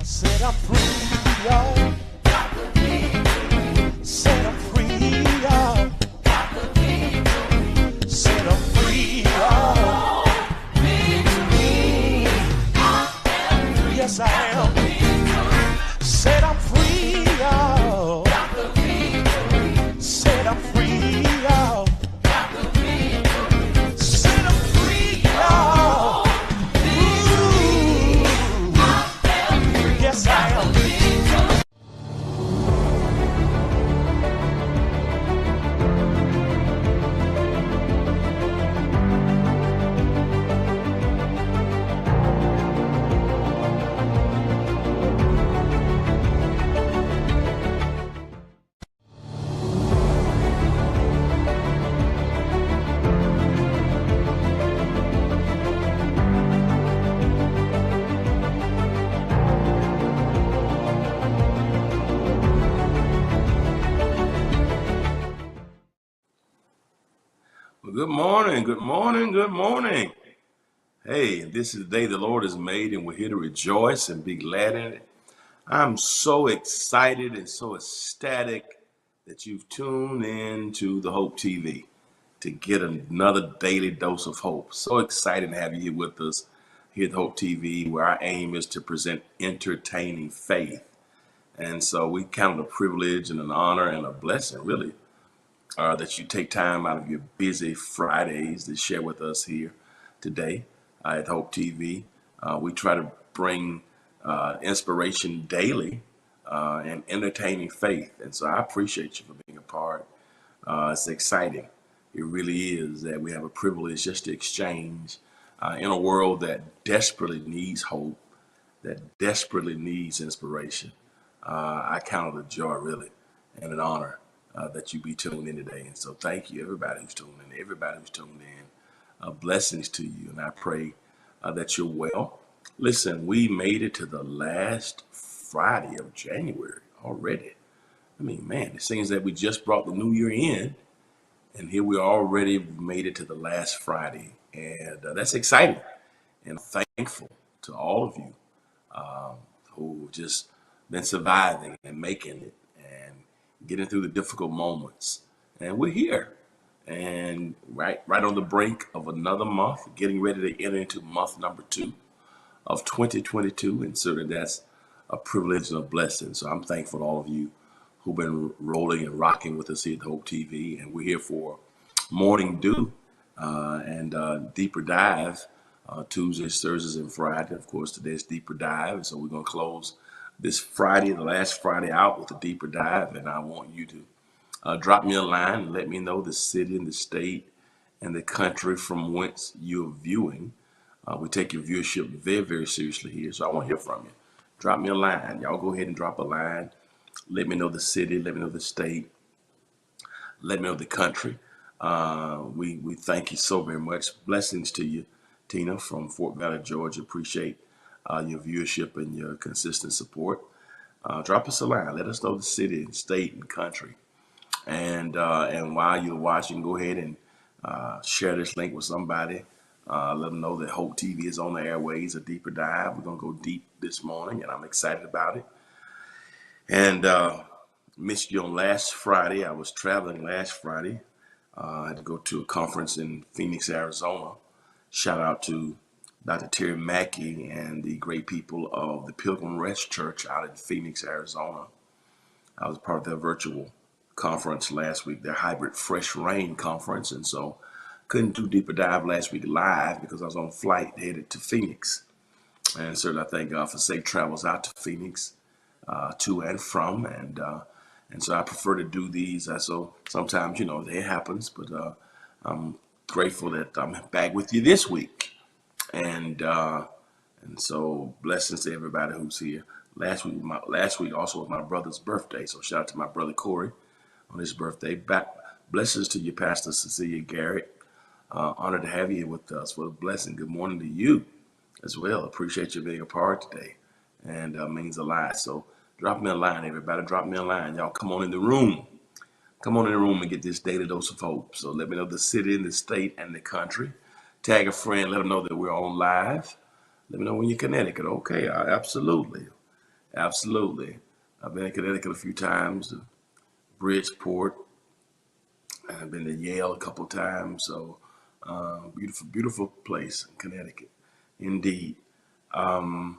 Set I'm free, y'all. Got the victory. Set I'm free, y'all. Got the victory. Set I'm free, y'all. Victory. I am free. Yes, I am. Victory. Set I'm free, y'all. Got the victory. Set I'm free, y'all. Got the victory. Set I'm free, y'all. Yes, I am. Good morning, good morning, good morning. Hey, this is the day the Lord has made, and we're here to rejoice and be glad in it. I'm so excited and so ecstatic that you've tuned in to the Hope TV to get another daily dose of hope. So excited to have you here with us here at the Hope TV, where our aim is to present entertaining faith. And so we count it a privilege and an honor and a blessing, really, that you take time out of your busy Fridays to share with us here today at Hope TV. We try to bring inspiration daily and entertaining faith. And so I appreciate you for being a part. It's exciting. It really is that we have a privilege just to exchange in a world that desperately needs hope, that desperately needs inspiration. I count it a joy, really, and an honor that you be tuned in today. And so thank you, everybody who's tuned in, blessings to you. And I pray that you're well. Listen, we made it to the last Friday of January already. I mean, man, it seems that we just brought the new year in, and here we already made it to the last Friday. And that's exciting. And I'm thankful to all of you who just been surviving and making it and getting through the difficult moments. And we're here. And right on the brink of another month, getting ready to enter into month number 2 of 2022. And certainly that's a privilege and a blessing. So I'm thankful to all of you who've been rolling and rocking with us here at Hope TV. And we're here for Morning Dew and Deeper Dive Tuesdays, Thursdays, and Friday. Of course, today's Deeper Dive. And so we're going to close this Friday, the last Friday out with a Deeper Dive. And I want you to drop me a line and let me know the city and the state and the country from whence you're viewing. We take your viewership very, very seriously here, so I want to hear from you. Drop me a line. Y'all go ahead and drop a line. Let me know the city. Let me know the state. Let me know the country. We thank you so very much. Blessings to you, Tina, from Fort Valley, Georgia. Appreciate your viewership and your consistent support. Drop us a line. Let us know the city, state, and country. And while you're watching, go ahead and share this link with somebody. Let them know that Hope TV is on the airways, a deeper dive. We're going to go deep this morning, and I'm excited about it. And missed you on last Friday. I was traveling last Friday. I had to go to a conference in Phoenix, Arizona. Shout out to Dr. Terry Mackey and the great people of the Pilgrim Rest Church out in Phoenix, Arizona. I was part of their virtual conference last week, their hybrid Fresh Rain conference. And so couldn't do Deeper Dive last week live because I was on flight headed to Phoenix. And certainly I thank God for safe travels out to Phoenix, to and from. And so I prefer to do these. So sometimes, it happens, but I'm grateful that I'm back with you this week. And so blessings to everybody who's here. Last week also was my brother's birthday. So shout out to my brother Corey on his birthday. Blessings to you, Pastor Cecilia Garrett. Honored to have you here with us. What a blessing. Good morning to you as well. Appreciate you being a part today. And means a lot. So drop me a line, everybody. Drop me a line. Y'all come on in the room. Come on in the room and get this daily dose of hope. So let me know the city and the state and the country. Tag a friend. Let them know that we're on live. Let me know when you're in Connecticut. Okay, absolutely. Absolutely. I've been in Connecticut a few times. To Bridgeport. I've been to Yale a couple times. So beautiful, beautiful place in Connecticut. Indeed. Y'all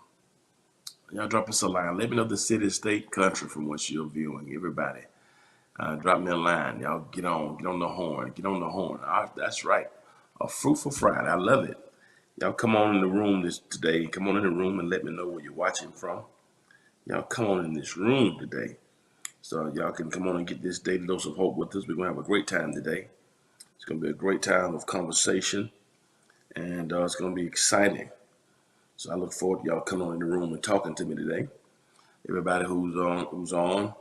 drop us a line. Let me know the city, state, country from which you're viewing. Everybody, drop me a line. Y'all get on the horn. Get on the horn. That's right. A fruitful Friday. I love it. Y'all come on in the room today. Come on in the room and let me know where you're watching from. Y'all come on in this room today. So y'all can come on and get this daily dose of hope with us. We're going to have a great time today. It's going to be a great time of conversation. And it's going to be exciting. So I look forward to y'all coming on in the room and talking to me today. Everybody who's on,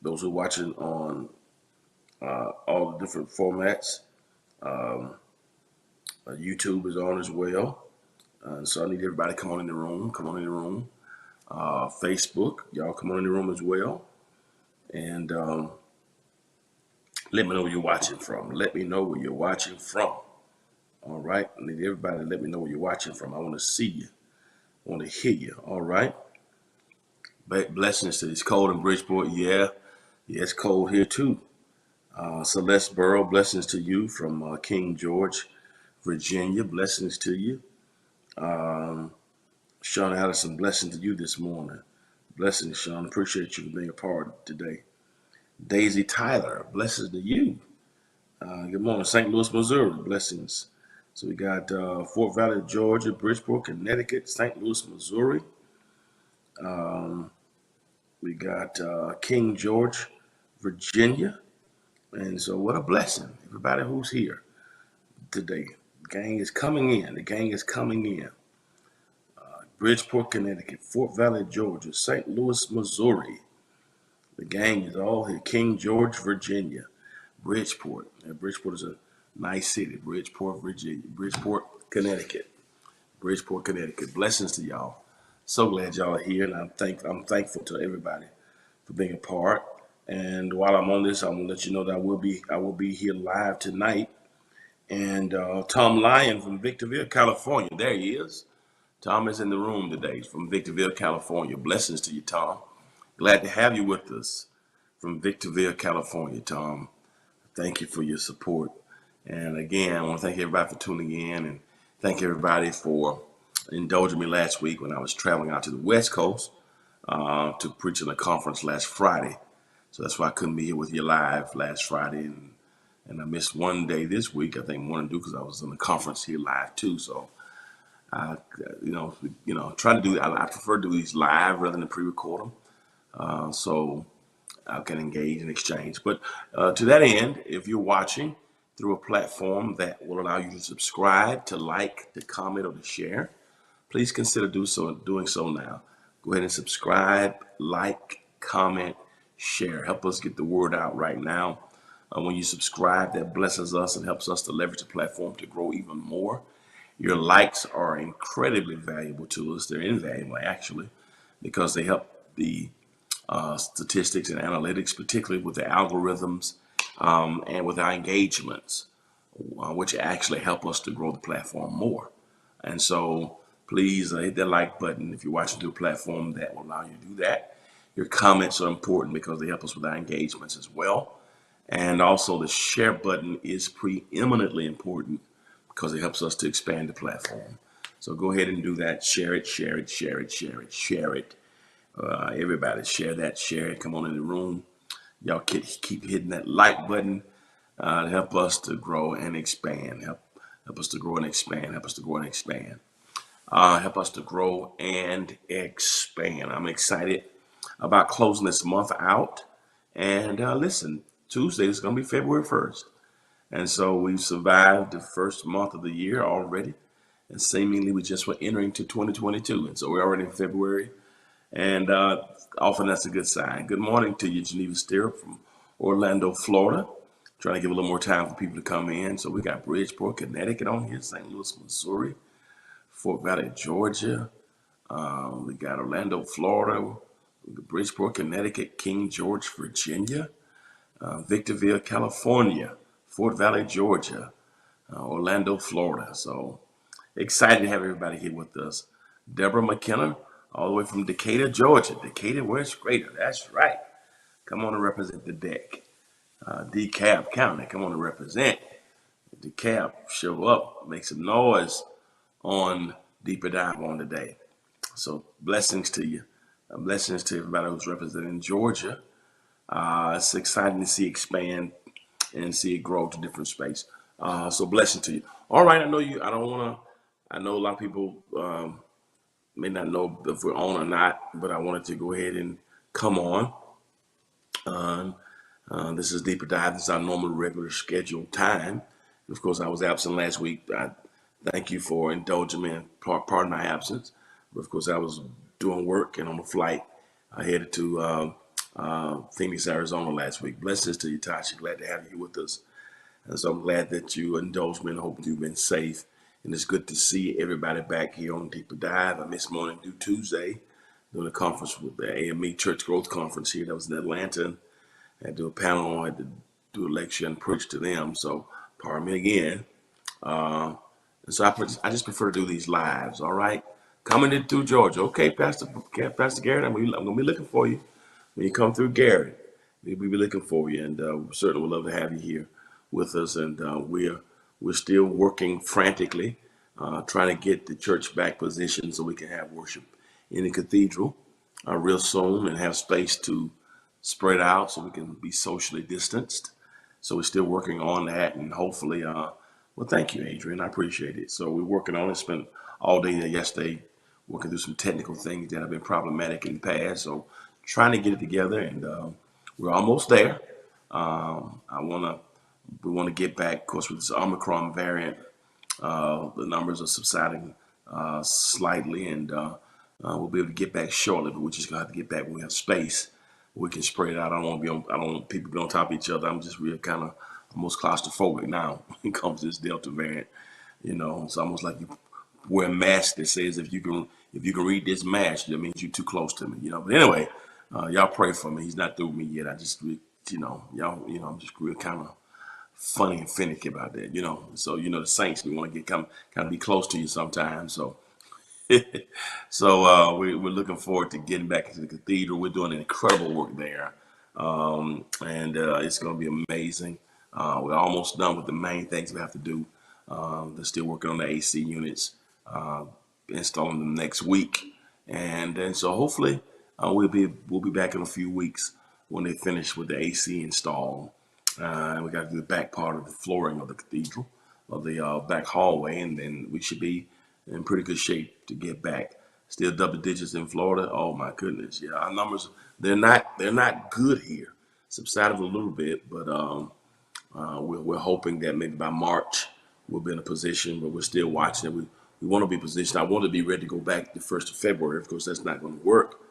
those who are watching on all the different formats. YouTube is on as well. So I need everybody to come on in the room. Come on in the room. Facebook, y'all come on in the room as well. And let me know where you're watching from. Let me know where you're watching from. All right. I need everybody to let me know where you're watching from. I want to see you. I want to hear you. All right. Blessings to it's cold in Bridgeport. Yeah, it's cold here too. Celeste Burrow, blessings to you from King George, Virginia. Blessings to you. Sean Allison, blessings to you this morning. Blessings, Sean. Appreciate you for being a part today. Daisy Tyler, blessings to you. Good morning, St. Louis, Missouri. Blessings. So we got Fort Valley, Georgia, Bridgeport, Connecticut, St. Louis, Missouri. We got King George, Virginia. And so what a blessing. Everybody who's here today. The gang is coming in. The gang is coming in. Bridgeport, Connecticut, Fort Valley, Georgia, St. Louis, Missouri. The gang is all here. King George, Virginia, Bridgeport. And Bridgeport is a nice city. Bridgeport, Virginia. Bridgeport, Connecticut. Bridgeport, Connecticut. Blessings to y'all. So glad y'all are here, and I'm thankful to everybody for being a part. And while I'm on this, I'm gonna let you know that I will be here live tonight And Tom Lyon from Victorville, California. There he is. Tom is in the room today from Victorville, California. Blessings to you, Tom. Glad to have you with us from Victorville, California, Tom. Thank you for your support. And again, I want to thank everybody for tuning in and thank everybody for indulging me last week when I was traveling out to the West Coast to preach in a conference last Friday. So that's why I couldn't be here with you live last Friday. And I missed one day this week, I think more than due because I was in the conference here live too. So I, try to do, I prefer to do these live rather than pre-record them. So I can engage and exchange. But to that end, if you're watching through a platform that will allow you to subscribe, to like, to comment, or to share, please consider doing so now. Go ahead and subscribe, like, comment, share. Help us get the word out right now. When you subscribe, that blesses us and helps us to leverage the platform to grow even more. Your likes are incredibly valuable to us. They're invaluable, actually, because they help the statistics and analytics, particularly with the algorithms and with our engagements, which actually help us to grow the platform more. And so please hit that like button if you're watching through a platform that will allow you to do that. Your comments are important because they help us with our engagements as well. And also the share button is preeminently important because it helps us to expand the platform. So go ahead and do that. Share it, share it, share it, share it, share it. Everybody share that, share it. Come on in the room. Y'all keep hitting that like button to help us to grow and expand. Help us to grow and expand. Help us to grow and expand. Help us to grow and expand. I'm excited about closing this month out. And listen, Tuesday is going to be February 1st. And so we've survived the first month of the year already. And seemingly we just were entering to 2022. And so we're already in February. And often that's a good sign. Good morning to you, Geneva Steer from Orlando, Florida. Trying to give a little more time for people to come in. So we got Bridgeport, Connecticut on here, St. Louis, Missouri, Fort Valley, Georgia. We got Orlando, Florida, Bridgeport, Connecticut, King George, Virginia, Victorville, California, Fort Valley, Georgia, Orlando, Florida. So excited to have everybody here with us. Deborah McKenna, all the way from Decatur, Georgia. Decatur, where's greater? That's right. Come on and represent the deck. DeKalb County, come on and represent. DeKalb, show up, make some noise on Deeper Dive on today. So blessings to you. Blessings to everybody who's representing Georgia. It's exciting to see it expand and see it grow to different space. So blessing to you. All right, I know a lot of people may not know if we're on or not, but I wanted to go ahead and come on. This is Deeper Dive. This is our normal, regular scheduled time. Of course, I was absent last week. I thank you for indulging me in part of my absence. But of course, I was doing work and on a flight. I headed to Phoenix, Arizona last week. Blessings to you, Tasha. Glad to have you with us. And so I'm glad that you indulged me and hope you've been safe. And it's good to see everybody back here on Deeper Dive. I missed Morning Dew Tuesday doing a conference with the AME Church Growth Conference here. That was in Atlanta. I had to do a panel. I had to do a lecture and preach to them. So pardon me again. And so I just prefer to do these lives. All right. Coming in through Georgia. Okay, Pastor Garrett, I'm going to be looking for you. When you come through Garrett, we'll be looking for you. And we certainly would love to have you here with us. And we're still working frantically, trying to get the church back positioned so we can have worship in the cathedral real soon and have space to spread out so we can be socially distanced. So we're still working on that, and hopefully, well, thank you, Adrian. I appreciate it. So we're working on it. Spent all day yesterday working through some technical things that have been problematic in the past. So trying to get it together, and we're almost there. We want to get back. Of course, with this Omicron variant, the numbers are subsiding slightly, and we'll be able to get back shortly. But we're just gonna have to get back when we have space. We can spread it out. I don't want people to be on top of each other. I'm just real kind of almost claustrophobic now when it comes to this Delta variant. You know, it's almost like you wear a mask that says if you can read this mask, that means you're too close to me. You know. But anyway, y'all pray for me. He's not through with me yet. I just, I'm just real kind of funny and finicky about that, you know. So the saints, we want to get kind of be close to you sometimes. So we're looking forward to getting back into the cathedral. We're doing incredible work there, and it's going to be amazing. We're almost done with the main things we have to do. They're still working on the AC units, uh, installing them next week, and then so hopefully we'll be back in a few weeks when they finish with the AC install. And we got to do the back part of the flooring of the cathedral, of the back hallway, and then we should be in pretty good shape to get back. Still double digits in Florida. Oh my goodness, yeah, our numbers they're not good here. Subsided a little bit, but we're hoping that maybe by March we'll be in a position, but we're still watching it. We want to be positioned. I want to be ready to go back the 1st of February. Of course, that's not going to work,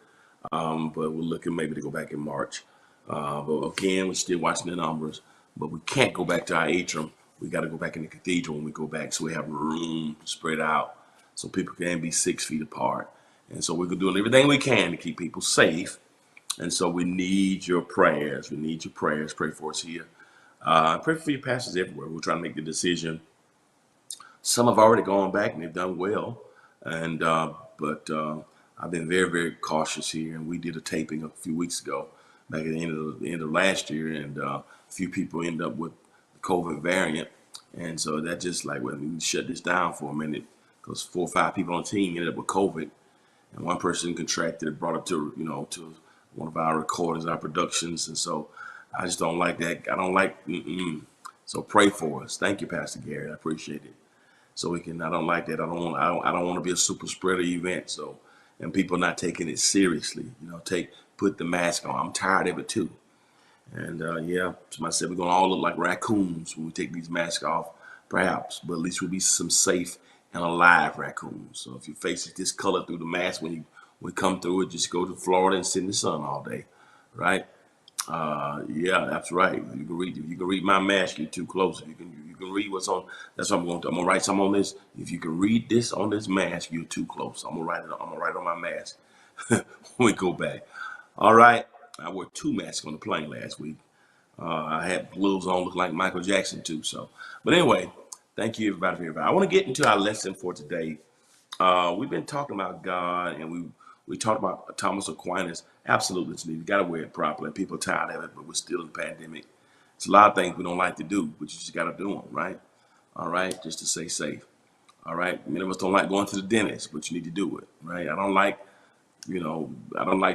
but we're looking maybe to go back in March. But again, we're still watching the numbers, but we can't go back to our atrium. We got to go back in the cathedral when we go back, so we have room to spread out, so people can be 6 feet apart. And so we're doing everything we can to keep people safe. And so we need your prayers. We need your prayers. Pray for us here. Pray for your pastors everywhere. We're trying to make the decision. Some have already gone back and they've done well, and but I've been very, very cautious here. And we did a taping a few weeks ago, back at the end of last year, and a few people ended up with the COVID variant, and so that just like, well, we need to shut this down for a minute because 4 or 5 people on the team ended up with COVID, and one person contracted it, brought it to one of our recordings, our productions, and so I just don't like that. I don't like. So pray for us. Thank you, Pastor Gary. I appreciate it. So we can. I don't like that. I don't want to be a super spreader event. So, and people not taking it seriously. Put the mask on. I'm tired of it too. And yeah, somebody said we're gonna all look like raccoons when we take these masks off, perhaps, but at least we'll be some safe and alive raccoons. So if your face is discolored through the mask when you come through it, just go to Florida and sit in the sun all day, right? Yeah, that's right. You can read my mask. You're too close. You can read what's on. That's what I'm going to. I'm gonna write something on this. If you can read this on this mask, you're too close. I'm gonna write it. I'm gonna write on my mask when we go back. All right. I wore 2 masks on the plane last week. I had gloves on, look like Michael Jackson too. So, but anyway, thank you everybody for everybody. I want to get into our lesson for today. We've been talking about God, and we talked about Thomas Aquinas. Absolutely, we got to wear it properly. People are tired of it, but we're still in the pandemic. It's a lot of things we don't like to do, but you just got to do them, right? All right, just to stay safe. All right, many of us don't like going to the dentist, but you need to do it, right? I don't like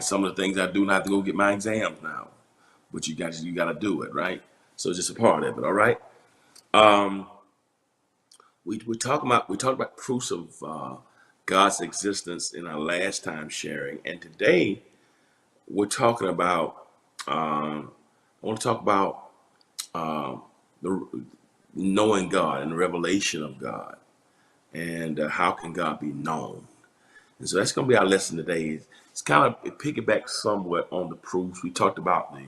some of the things I do, and I have to go get my exams now, but you got to do it, right? So it's just a part of it. All right. Um, we talked about proofs of God's existence in our last time sharing, and today we're talking about. I want to talk about the knowing God and the revelation of God, and how can God be known. And so that's going to be our lesson today. It's kind of it piggybacks somewhat on the proofs we talked about. We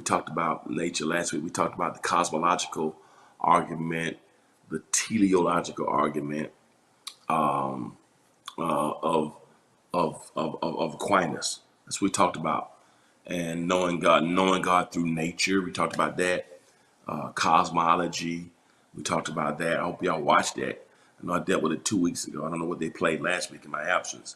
talked about nature last week. We talked about the cosmological argument, the teleological argument of Aquinas. That's what we talked about. And knowing God through nature. We talked about that. Cosmology. We talked about that. I hope y'all watched that. I know I dealt with it 2 weeks ago. I don't know what they played last week in my absence,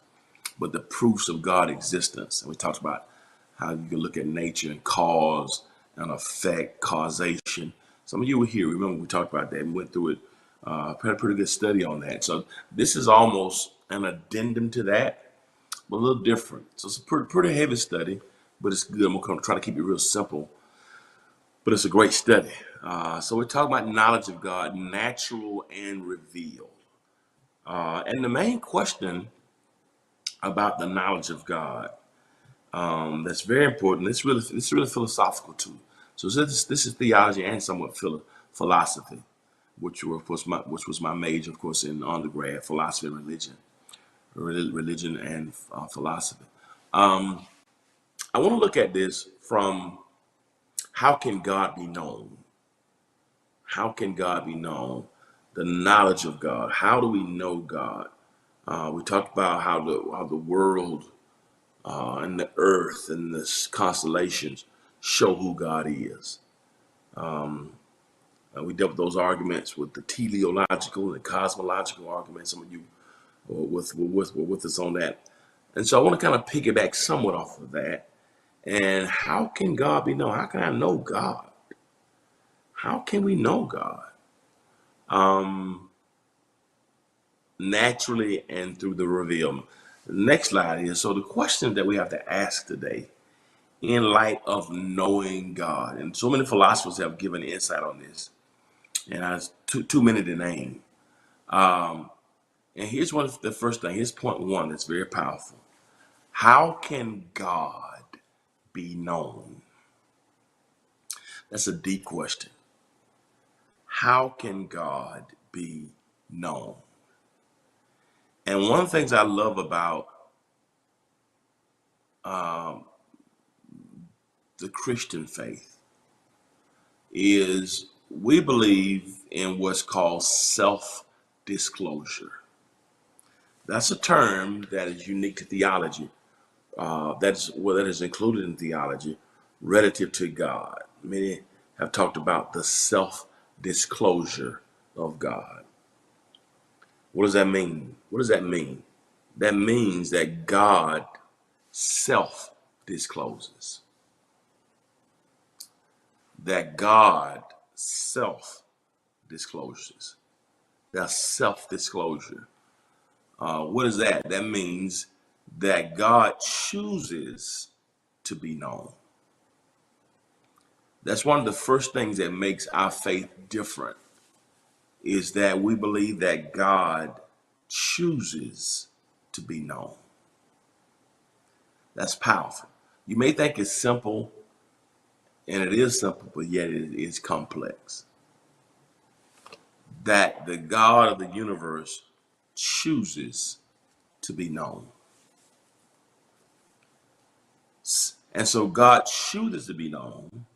but the proofs of God's existence. And we talked about how you can look at nature and cause and effect, causation. Some of you were here. Remember we talked about that and went through it. Had a pretty good study on that. So this is almost an addendum to that, but a little different. So it's a pretty heavy study, but it's good. I'm going to try to keep it real simple, but it's a great study. So we're talking about knowledge of God, natural and revealed. And the main question about the knowledge of God, that's very important. It's really philosophical too. So this is theology and somewhat philosophy, which was my major, of course, in undergrad, philosophy and religion and philosophy. I want to look at this from how can God be known? How can God be known? The knowledge of God. How do we know God? We talked about how the world and the earth and the constellations show who God is. We dealt with those arguments with the teleological and cosmological arguments. Some of you were with us on that. And so I want to kind of piggyback somewhat off of that. And how can God be known? How can I know God? How can we know God? Naturally and through the revealment. The next slide is, so the question that we have to ask today in light of knowing God, and so many philosophers have given insight on this, and I was too many to name. And here's the first thing. Here's point one that's very powerful. How can God be known? That's a deep question. How can God be known? And one of the things I love about the Christian faith is we believe in what's called self-disclosure. That's a term that is unique to theology. That is included in theology relative to God. Many have talked about the self-disclosure of God. What does that mean? What does that mean? That means that God self-discloses. That God self-discloses. That's self-disclosure. What is that? That means that God chooses to be known. That's one of the first things that makes our faith different, is that we believe that God chooses to be known. That's powerful. You may think it's simple, and it is simple, but yet it is complex. That the God of the universe chooses to be known. And so God chooses to be known.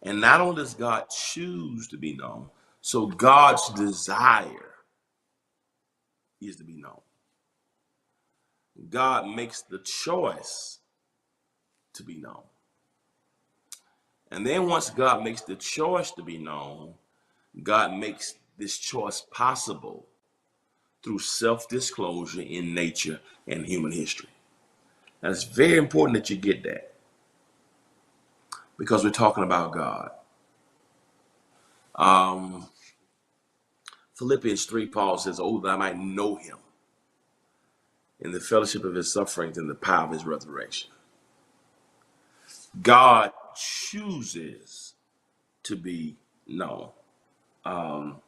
And not only does God choose to be known, so God's desire is to be known. God makes the choice to be known. And then once God makes the choice to be known, God makes this choice possible through self-disclosure in nature and human history. Now, it's very important that you get that, because we're talking about God. Philippians 3, Paul says, "Oh, that I might know him in the fellowship of his sufferings and the power of his resurrection." God chooses to be known. Now,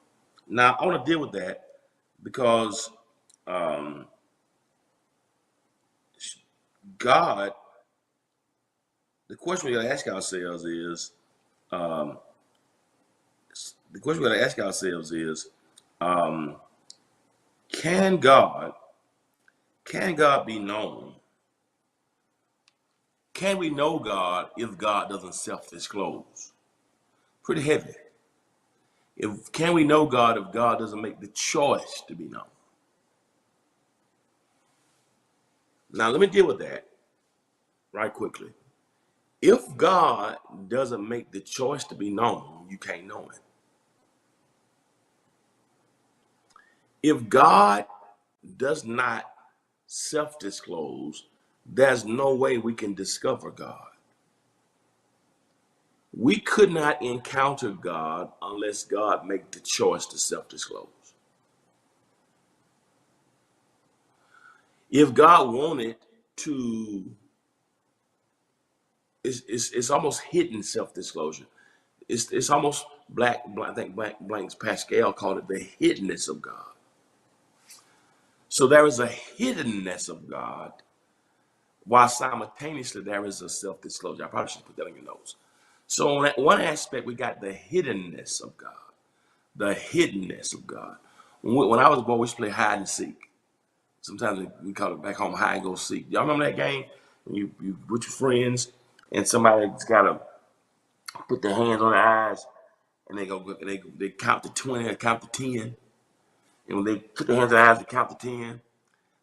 I want to deal with that because God, the question we got to ask ourselves is, can God be known? Can we know God if God doesn't self-disclose? Pretty heavy. Can we know God if God doesn't make the choice to be known? Now, let me deal with that right quickly. If God doesn't make the choice to be known, you can't know him. If God does not self-disclose, there's no way we can discover God. We could not encounter God unless God make the choice to self-disclose. If God wanted to, it's almost hidden self-disclosure. It's almost I think Blank's Pascal called it the hiddenness of God. So there is a hiddenness of God, while simultaneously there is a self-disclosure. I probably should put that in your notes. So on that one aspect, we got the hiddenness of God. The hiddenness of God. When I was a boy, we used to play hide and seek. Sometimes we call it back home hide and go seek. Y'all remember that game? When you with your friends and somebody's got to put their hands on their eyes and they count to 20 or count to 10. And when they put their hands on their eyes, they count to 10.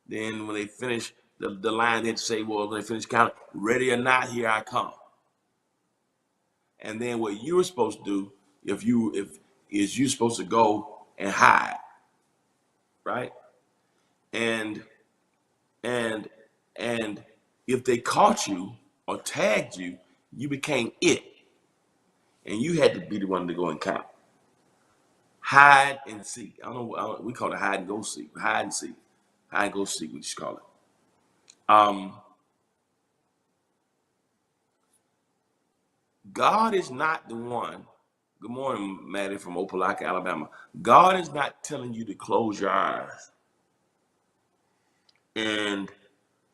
Then when they finish the line, they'd say, well, when they finish counting, ready or not, here I come. And then what you were supposed to do, if is you're supposed to go and hide, right? And and and if they caught you or tagged you, you became it, and you had to be the one to go and count. Hide and seek. We call it hide and go seek. Hide and seek. Hide and go seek. We just call it. God is not the one. Good morning, Maddie from Opelika, Alabama. God is not telling you to close your eyes and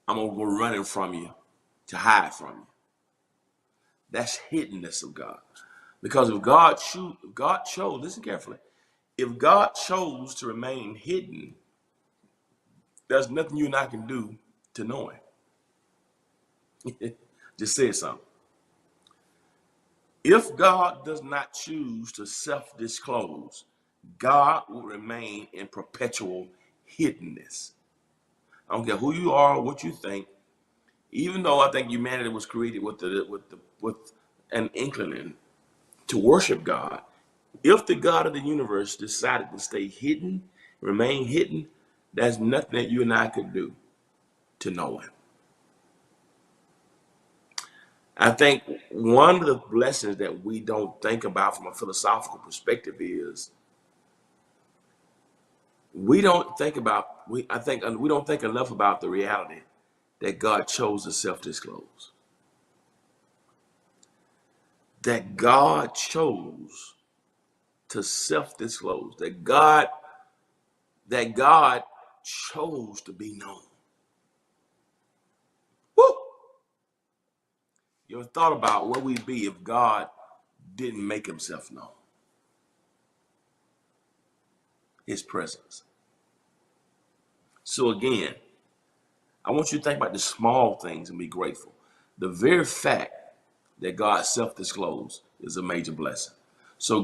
I'm gonna go running from you to hide from you. That's hiddenness of God. Because if God chose, listen carefully, if God chose to remain hidden, there's nothing you and I can do to know him. Just say something. If God does not choose to self-disclose, God will remain in perpetual hiddenness. I don't care who you are or what you think. Even though I think humanity was created with an inclining to worship God, if the God of the universe decided to stay hidden, remain hidden, there's nothing that you and I could do to know him. I think one of the blessings that we don't think about from a philosophical perspective is we don't think enough about the reality that God chose to self-disclose. That God chose to self-disclose. That God chose to be known. Woo! You ever thought about where we'd be if God didn't make himself known? His presence. So again, I want you to think about the small things and be grateful. The very fact that God self-disclosed is a major blessing. So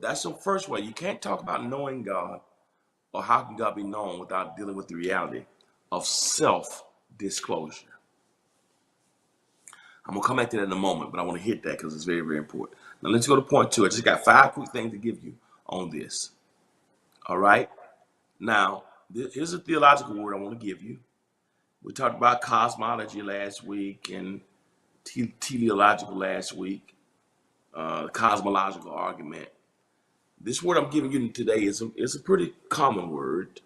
that's the first way. You can't talk about knowing God or how can God be known without dealing with the reality of self-disclosure. I'm gonna come back to that in a moment, but I want to hit that because it's very, very important. Now let's go to point two. I just got 5 quick things to give you on this. All right. Now, here's a theological word I want to give you. We talked about cosmology last week and teleological last week, cosmological argument. This word I'm giving you today is a pretty common word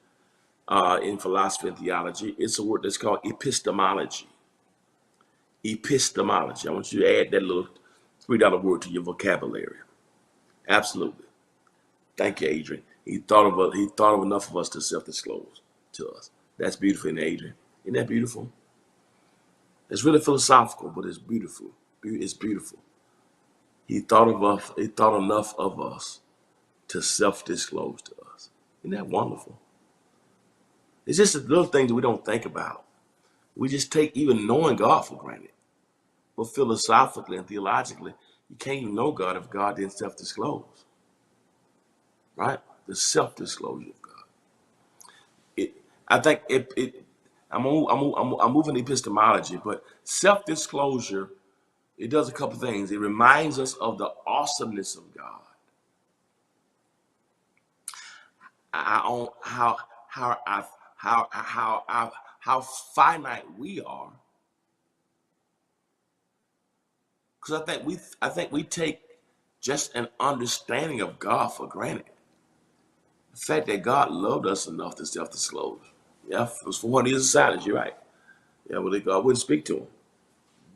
in philosophy and theology. It's a word that's called epistemology. Epistemology. I want you to add that little $3 word to your vocabulary. Absolutely. Thank you, Adrian. He thought of enough of us to self-disclose to us. That's beautiful, Adrian. Isn't that beautiful? It's really philosophical, but it's beautiful. It's beautiful. He thought enough of us to self-disclose to us. Isn't that wonderful? It's just the little things that we don't think about. We just take even knowing God for granted. But philosophically and theologically, you can't even know God if God didn't self-disclose. Right? The self-disclosure of God. I'm moving epistemology, but self-disclosure, it does a couple things. It reminds us of the awesomeness of God. How finite we are. Because I think we take just an understanding of God for granted. The fact that God loved us enough to self-disclose. Yeah, it was for 1 year of silence, you're right. Yeah, well, God wouldn't speak to him.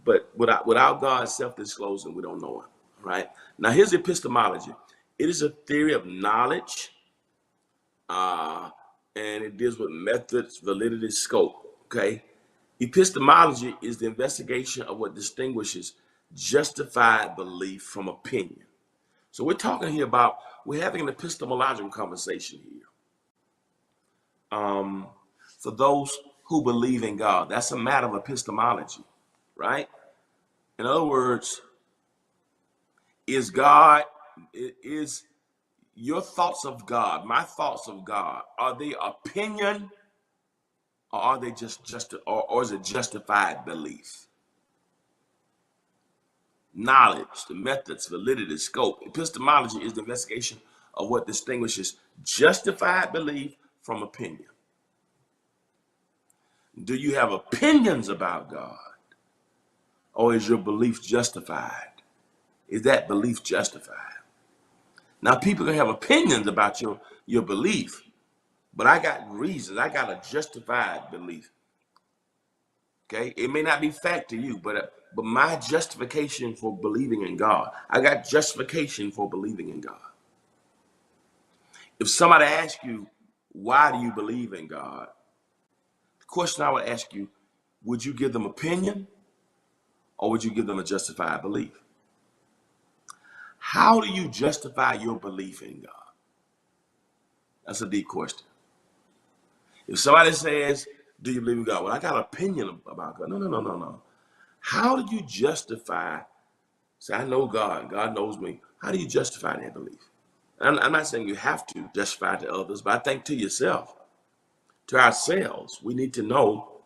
But without God self-disclosing, we don't know him. Right? Now, here's epistemology. It is a theory of knowledge, and it deals with methods, validity, scope. Okay? Epistemology is the investigation of what distinguishes justified belief from opinion. So we're having an epistemological conversation here. For those who believe in God, that's a matter of epistemology, right? In other words, is your thoughts of God, my thoughts of God, are they opinion or are they or is it justified belief? knowledge, the methods, validity, the scope. Epistemology is the investigation of what distinguishes justified belief from opinion. Do you have opinions about God, or is your belief justified? Is that belief justified? Now, people can have opinions about your belief, but I got reasons. I got a justified belief. Okay, it may not be fact to you, but my justification for believing in God, I got justification for believing in God. If somebody asks you, why do you believe in God? The question I would ask you, would you give them opinion, or would you give them a justified belief? How do you justify your belief in God? That's a deep question. If somebody says, do you believe in God? Well, I got an opinion about God. No. How do you justify, say, I know God, God knows me. How do you justify that belief? I'm not saying you have to justify it to others, but I think to yourself, to ourselves, we need to know,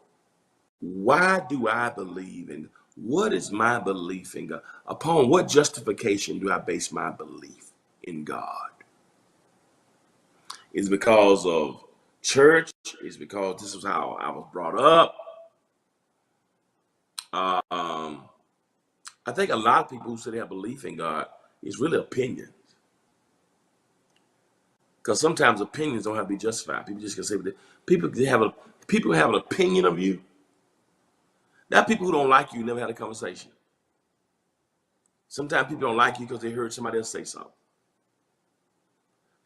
why do I believe in, what is my belief in God? Upon what justification do I base my belief in God? Is it because of church? Is it because this is how I was brought up? I think a lot of people who say they have belief in God is really opinions. Because sometimes opinions don't have to be justified. People just can say people have an opinion of you. There are people who don't like you, never had a conversation. Sometimes people don't like you because they heard somebody else say something.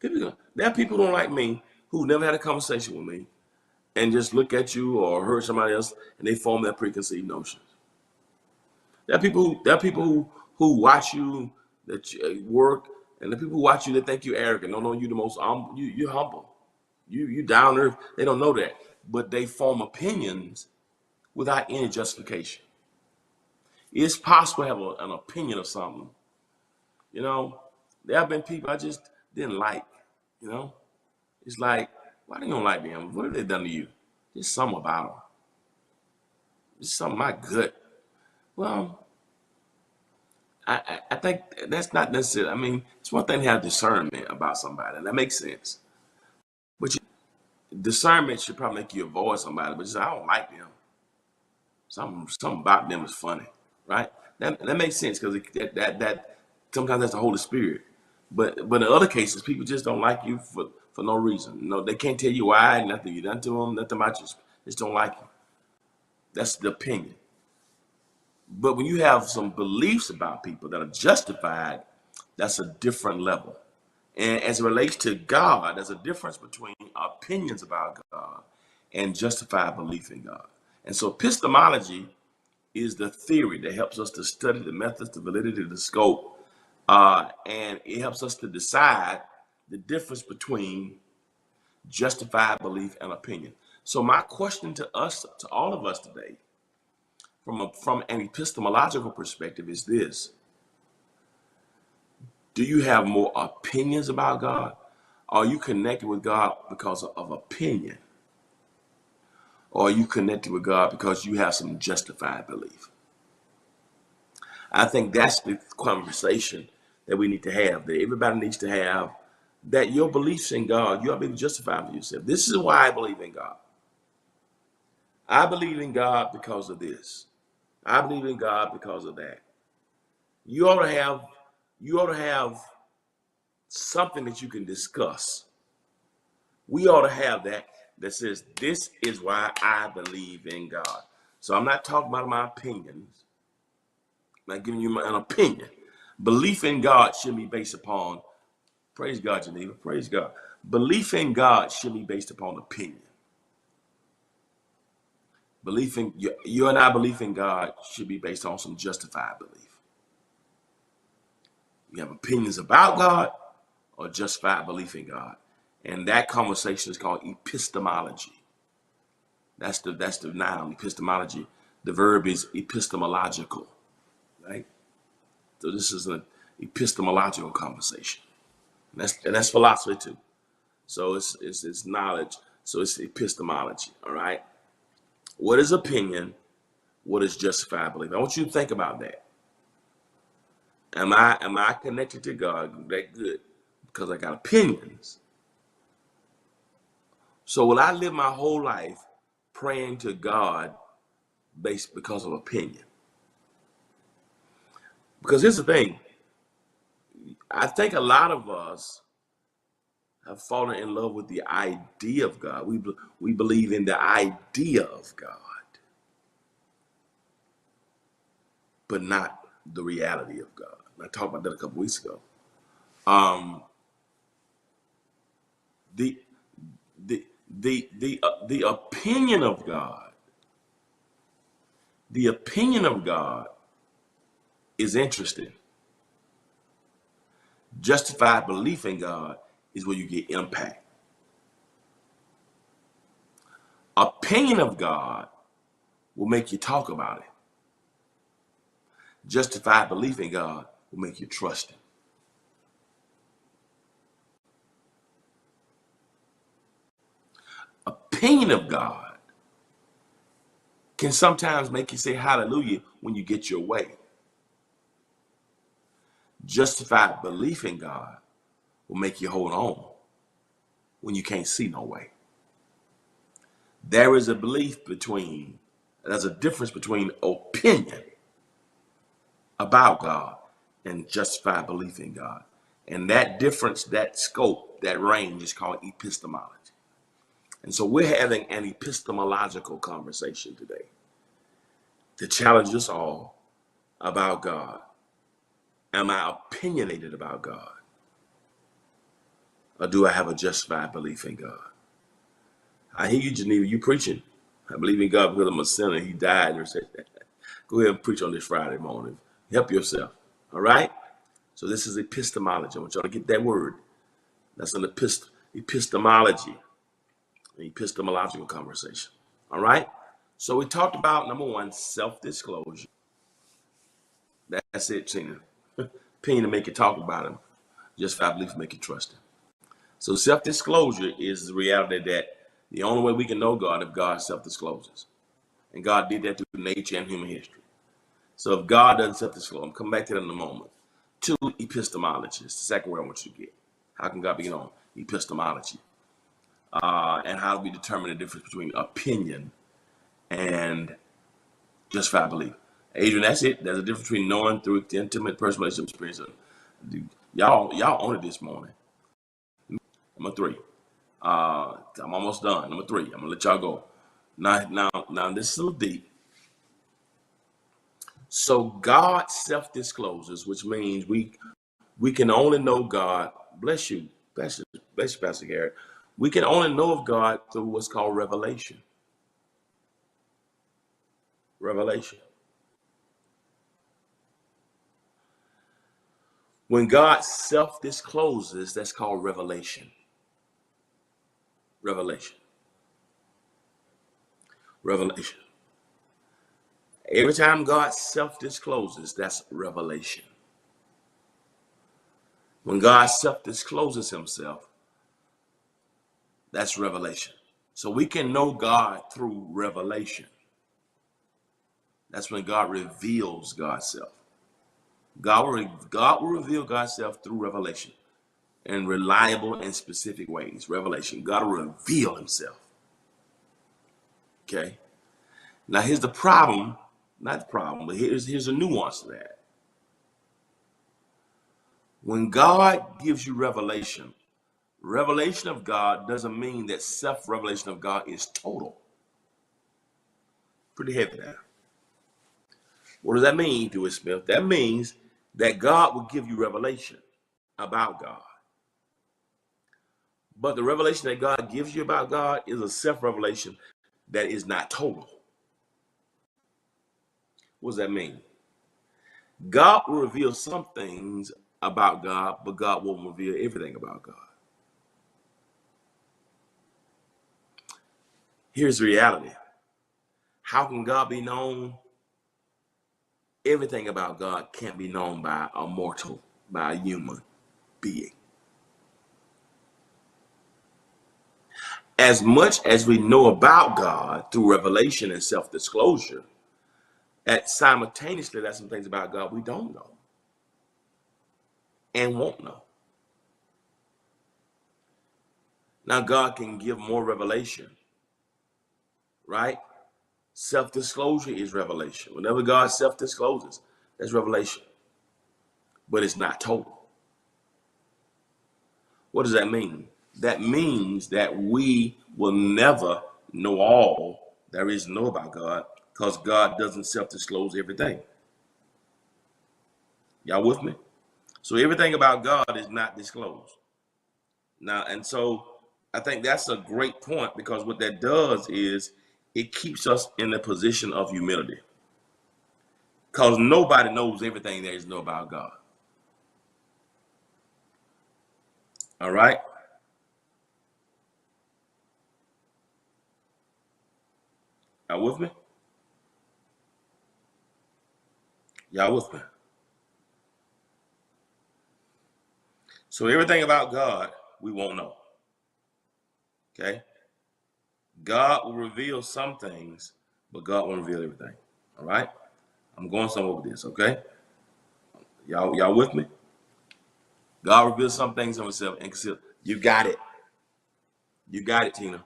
There are people who don't like me who never had a conversation with me and just look at you or heard somebody else and they form their preconceived notions. There are people who watch you that you work, and the people who watch you that think you're arrogant, don't know you the most you're humble. You down to earth. They don't know that, but they form opinions without any justification. It's possible to have an opinion of something. You know, there have been people I just didn't like. You know, it's like, why do you don't like them? What have they done to you? There's something about them. There's something in my gut. Well, I think that's not necessarily. I mean, it's one thing to have discernment about somebody, and that makes sense. But discernment should probably make you avoid somebody. But just, I don't like them. Something about them is funny, right? That makes sense because that sometimes that's the Holy Spirit. But in other cases, people just don't like you for no reason. No, they can't tell you why. Nothing you done to them. Nothing about you. Just don't like you. That's the opinion. But when you have some beliefs about people that are justified, that's a different level. And as it relates to God, there's a difference between opinions about God and justified belief in God. And so epistemology is the theory that helps us to study the methods, the validity, the scope, and it helps us to decide the difference between justified belief and opinion. So my question to us, to all of us today, from an epistemological perspective, is this: do you have more opinions about God? Are you connected with God because of opinion? Or are you connected with God because you have some justified belief? I think that's the conversation that we need to have, that everybody needs to have, that your beliefs in God, you are being justified for yourself. This is why I believe in God. I believe in God because of this. I believe in God because of that. You ought to have something that you can discuss. We ought to have that says, this is why I believe in God. So I'm not talking about my opinions. I'm not giving you an opinion. Belief in God should be based upon, praise God, Geneva, praise God. Belief in God should be based upon opinion. Belief in you and I belief in God should be based on some justified belief. You have opinions about God or justified belief in God. And that conversation is called epistemology. That's the noun, epistemology. The verb is epistemological, right? So this is an epistemological conversation. And that's philosophy too. So it's knowledge. So it's epistemology, all right? What is opinion? What is justified belief? I want you to think about that. Am I connected to God that good? Because I got opinions. So will I live my whole life praying to God based because of opinion? Because here's the thing. I think a lot of us have fallen in love with the idea of God. We believe in the idea of God, but not the reality of God. I talked about that a couple weeks ago. Um, the the opinion of God, the opinion of God is interesting. Justified belief in God is where you get impact. Opinion of God will make you talk about it. Justified belief in God will make you trust Him. Opinion of God can sometimes make you say hallelujah when you get your way. Justified belief in God will make you hold on when you can't see no way. There's a difference between opinion about God and justified belief in God. And that difference, that scope, that range is called epistemology. And so we're having an epistemological conversation today to challenge us all about God. Am I opinionated about God? Or do I have a justified belief in God? I hear you, Geneva, you preaching. I believe in God because I'm a sinner. He died. Go ahead and preach on this Friday morning. Help yourself. All right? So this is epistemology. I want y'all to get that word. That's an epistemology, an epistemological conversation. All right? So we talked about, number one, self-disclosure. That's it, Tina. Opinion to make you talk about him. Justified belief to make you trust him. So self-disclosure is the reality that the only way we can know God if God self-discloses. And God did that through nature and human history. So if God doesn't self-disclose, I'm coming back to that in a moment. Two, epistemology. It's the second word I want you to get. How can God be known? Epistemology. And how do we determine the difference between opinion and justified belief? Adrian, that's it. There's a difference between knowing through intimate personal relationship experience. Y'all on it this morning. Number three. I'm almost done. Number three. I'm gonna let y'all go. Now this is a little deep. So God self-discloses, which means we can only know God. Bless you, Pastor Garrett. We can only know of God through what's called revelation. Revelation. When God self-discloses, that's called revelation. Revelation. Revelation. Every time God self-discloses, that's revelation. When God self-discloses himself, that's revelation. So we can know God through revelation. That's when God reveals God's self. God will reveal God's self through revelation in reliable and specific ways. Revelation. God will reveal himself. Okay? Now here's the problem. Not the problem, but here's a nuance to that. When God gives you revelation, revelation of God doesn't mean that self-revelation of God is total. Pretty heavy there. What does that mean, Dewey Smith? That means that God will give you revelation about God. But the revelation that God gives you about God is a self-revelation that is not total. What does that mean? God will reveal some things about God, but God won't reveal everything about God. Here's the reality. How can God be known? Everything about God can't be known by a mortal, by a human being. As much as we know about God through revelation and self-disclosure, simultaneously, there's some things about God we don't know. and won't know. Now, God can give more revelation, right? Self-disclosure is revelation. Whenever God self-discloses, that's revelation. But it's not total. What does that mean? That means that we will never know all there is to know about God, because God doesn't self-disclose everything. Y'all with me? So everything about God is not disclosed. Now, and so I think that's a great point, because what that does is it keeps us in a position of humility. Because nobody knows everything there is to know about God. All right? Y'all with me? Y'all with me? So everything about God, we won't know. Okay? God will reveal some things, but God won't reveal everything. All right? I'm going somewhere with this, okay? Y'all with me? God reveals some things of himself and conceal. You got it. You got it, Tina.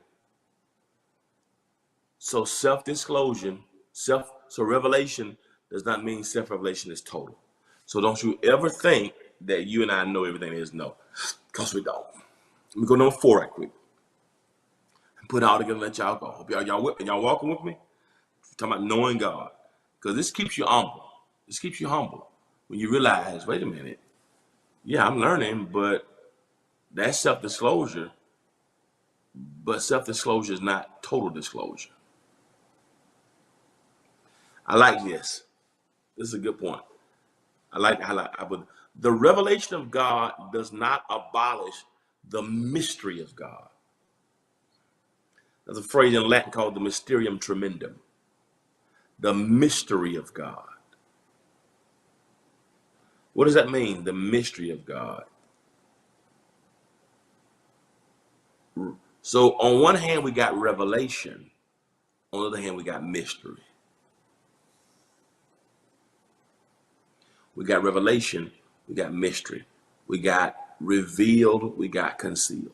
So self-disclosure, so revelation does not mean self-revelation is total. So don't you ever think that you and I know everything there is to know, because we don't. Let me go number 4 right quick. Put it all together and let y'all go. Hope y'all walking with me? I'm talking about knowing God. Because this keeps you humble. This keeps you humble. When you realize, wait a minute, yeah, I'm learning, but that's self-disclosure. But self-disclosure is not total disclosure. I like this. This is a good point. I like to highlight. The revelation of God does not abolish the mystery of God. There's a phrase in Latin called the mysterium tremendum. The mystery of God. What does that mean? The mystery of God. So on one hand, we got revelation. On the other hand, we got mystery. We got revelation. We got mystery. We got revealed. We got concealed.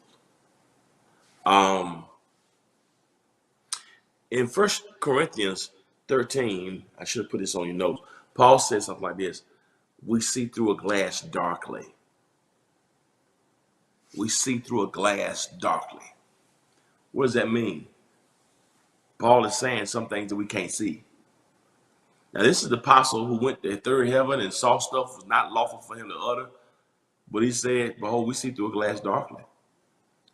In 1 Corinthians 13, I should have put this on your notes. Paul says something like this: we see through a glass darkly. We see through a glass darkly. What does that mean? Paul is saying some things that we can't see. Now, this is the apostle who went to the third heaven and saw stuff was not lawful for him to utter. But he said, behold, we see through a glass darkly.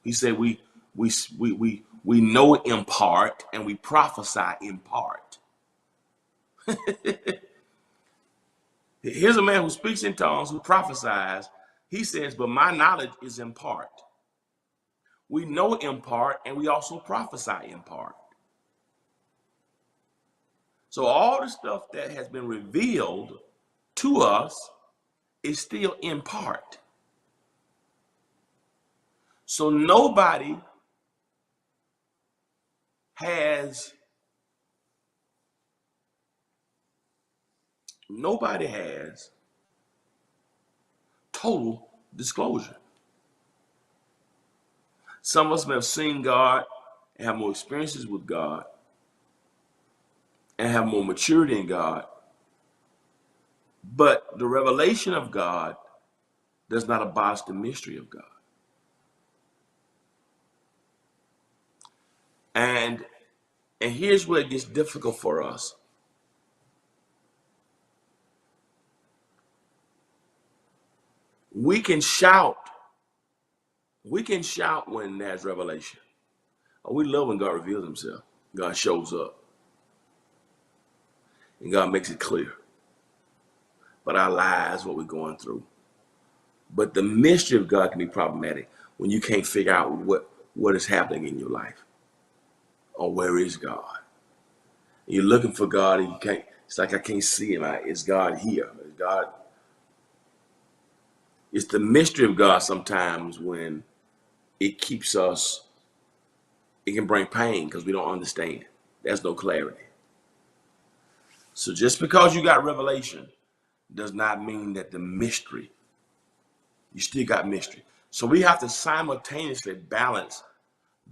He said, we know in part and we prophesy in part. Here's a man who speaks in tongues, who prophesies. He says, but my knowledge is in part. We know in part and we also prophesy in part. So all the stuff that has been revealed to us is still in part. So nobody has total disclosure. Some of us may have seen God and have more experiences with God and have more maturity in God, but the revelation of God does not abolish the mystery of God. And here's where it gets difficult for us. We can shout when there's revelation. Oh, we love when God reveals himself. God shows up. And God makes it clear. But our lives, what we're going through. But the mystery of God can be problematic when you can't figure out what is happening in your life. Or where is God? You're looking for God and you can't. It's like I can't see him. Is God here? Is God? It's the mystery of God sometimes when it keeps us. It can bring pain because we don't understand. There's no clarity. So just because you got revelation does not mean that the mystery You still got mystery. So we have to simultaneously balance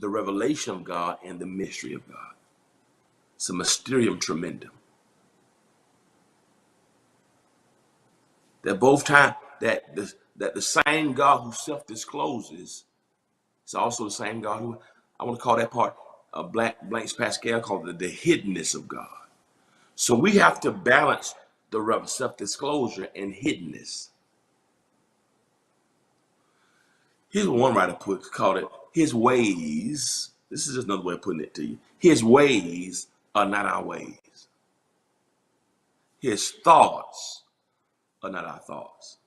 the revelation of God and the mystery of God. It's a mysterium tremendum. That both time that the same God who self-discloses is also the same God who, I want to call that part Blaise Pascal called the hiddenness of God. So we have to balance the self-disclosure and hiddenness. Here's what one writer called it, his ways. This is just another way of putting it to you. His ways are not our ways. His thoughts are not our thoughts.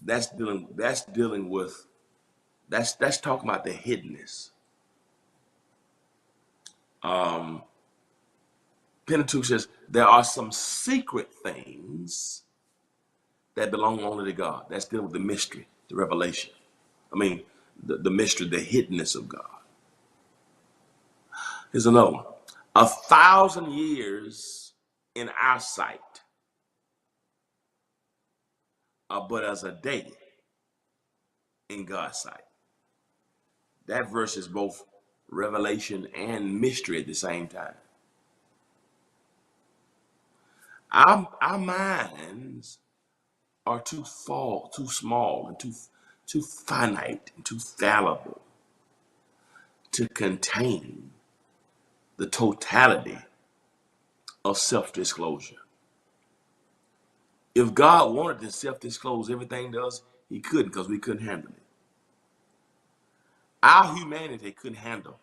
That's talking about the hiddenness. Pentateuch says there are some secret things that belong only to God. That's dealing with the mystery, the revelation. I mean, the mystery, the hiddenness of God. Here's another one. 1,000 years in our sight are but as a day in God's sight. That verse is both revelation and mystery at the same time. Our minds are too small, and too finite, and too fallible to contain the totality of self-disclosure. If God wanted to self-disclose everything to us, he couldn't, because we couldn't handle it. Our humanity couldn't handle.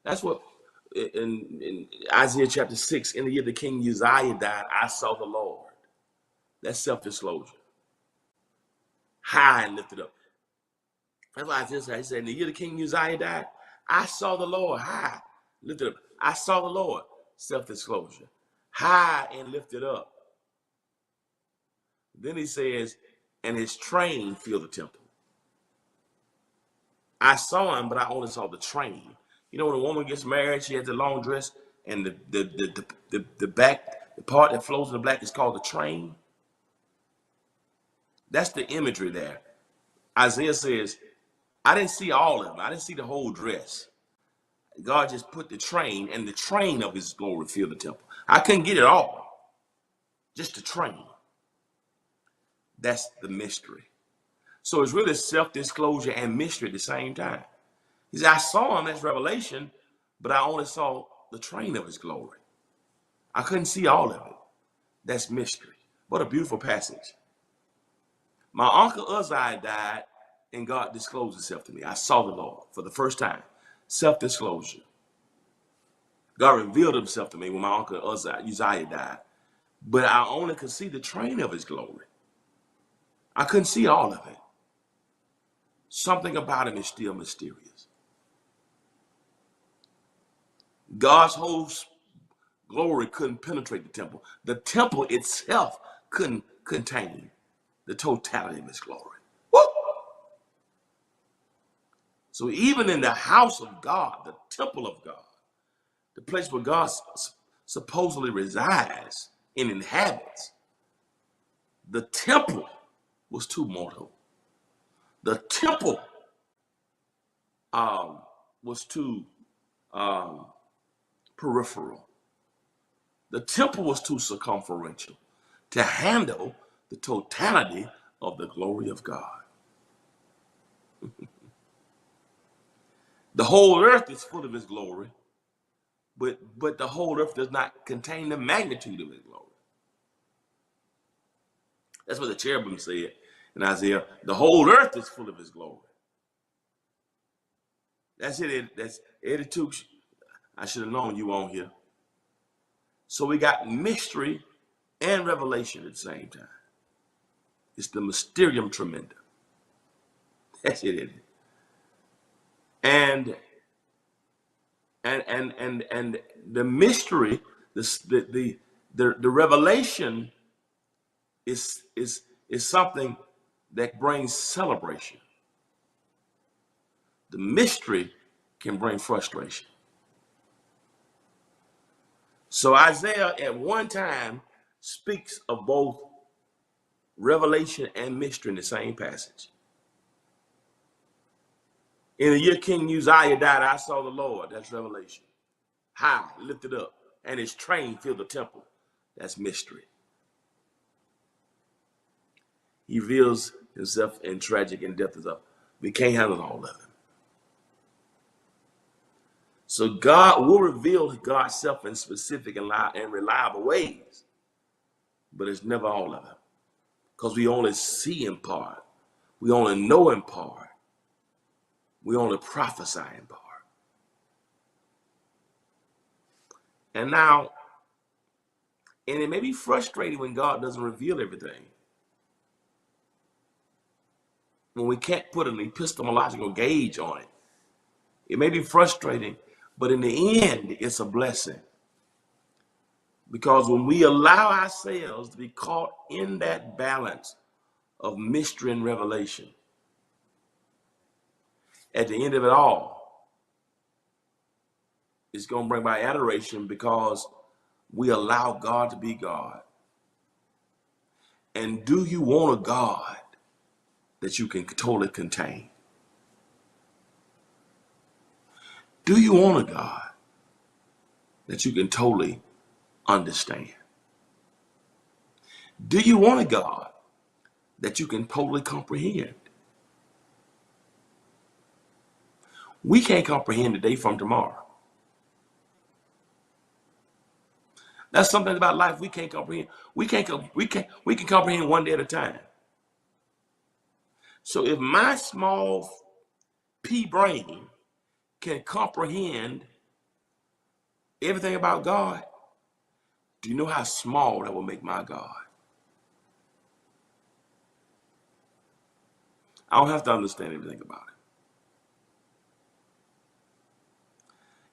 That's what in Isaiah chapter 6, in the year the King Uzziah died, I saw the Lord. That's self-disclosure. High and lifted up. That's why Isaiah said, he said, in the year the King Uzziah died, I saw the Lord high, lifted up. I saw the Lord, self-disclosure. High and lifted up. Then he says, and his train filled the temple. I saw him, but I only saw the train. You know, when a woman gets married, she has the long dress, and the back, the part that flows in the back is called the train. That's the imagery there. Isaiah says, I didn't see all of them. I didn't see the whole dress. God just put the train, and the train of his glory filled the temple. I couldn't get it all. Just the train. That's the mystery. So it's really self-disclosure and mystery at the same time. He said, I saw him, that's revelation, but I only saw the train of his glory. I couldn't see all of it. That's mystery. What a beautiful passage. My uncle Uzziah died, and God disclosed himself to me. I saw the Lord for the first time. Self-disclosure. God revealed himself to me when my uncle Uzziah died, but I only could see the train of his glory. I couldn't see all of it. Something about him is still mysterious. God's whole glory couldn't penetrate the temple. The temple itself couldn't contain the totality of his glory. Woo! So even in the house of God, the temple of God, the place where God supposedly resides and inhabits, the temple was too mortal. The temple was too peripheral. The temple was too circumferential to handle the totality of the glory of God. The whole earth is full of his glory, but the whole earth does not contain the magnitude of his glory. That's what the cherubim said in Isaiah. The whole earth is full of his glory. That's it. That's Eddie Touche. I should have known you on here. So we got mystery and revelation at the same time. It's the mysterium tremendum. That's it. And the mystery, the revelation is something that brings celebration. The mystery can bring frustration. So Isaiah at one time speaks of both Revelation and mystery in the same passage. In the year King Uzziah died, I saw the Lord. That's Revelation. High, lifted up, and his train filled the temple. That's mystery. He reveals himself in tragic and death is up. We can't handle all of it. So God will reveal God's self in specific and reliable ways, but it's never all of it, because we only see in part. We only know in part. We only prophesy in part. And now, and it may be frustrating when God doesn't reveal everything, when we can't put an epistemological gauge on it. It may be frustrating, but in the end, it's a blessing. Because when we allow ourselves to be caught in that balance of mystery and revelation, at the end of it all, it's going to bring by adoration, because we allow God to be God. And do you want a God that you can totally contain? Do you want a God that you can totally understand? Do you want a God that you can totally comprehend? We can't comprehend today from tomorrow. That's something about life we can't comprehend. We can comprehend one day at a time. So if my small pea brain can comprehend everything about God, do you know how small that will make my God? I don't have to understand everything about it.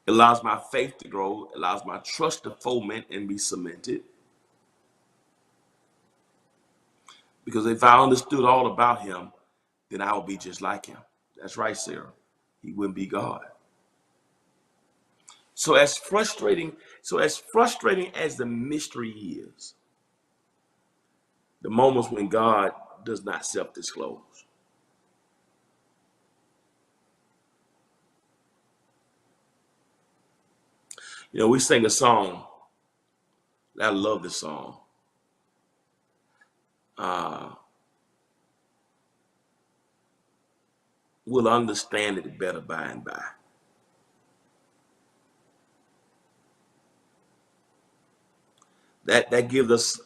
It allows my faith to grow, it allows my trust to foment and be cemented. Because if I understood all about him, then I would be just like him. That's right, Sarah. He wouldn't be God. So as frustrating as the mystery is, the moments when God does not self-disclose. You know, we sing a song. I love this song. We'll understand it better by and by. That gives us,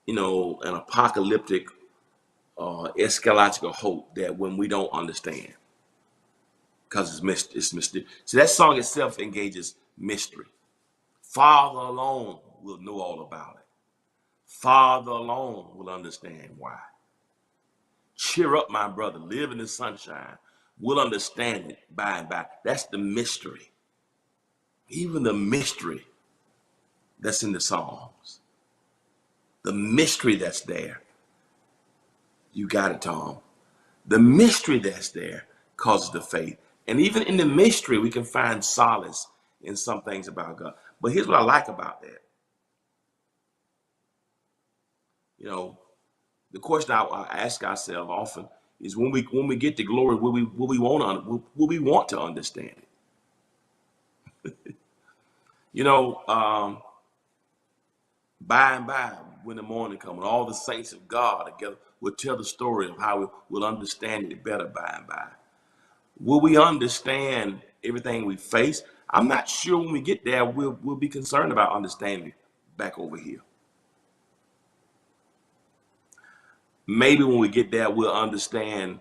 you know, an apocalyptic, eschatological hope that when we don't understand, because it's mystery. So that song itself engages mystery. Father alone will know all about it. Father alone will understand why. Cheer up, my brother. Live in the sunshine. We'll understand it by and by. That's the mystery. Even the mystery that's in the Psalms. The mystery that's there. You got it, Tom. The mystery that's there causes the faith. And even in the mystery, we can find solace in some things about God. But here's what I like about that. You know, the question I ask ourselves often is, when we get to glory, will we want to understand it? You know, by and by, when the morning comes, all the saints of God together will tell the story of how we'll understand it better by and by. Will we understand everything we face? I'm not sure when we get there we'll be concerned about understanding back over here. Maybe when we get there, we'll understand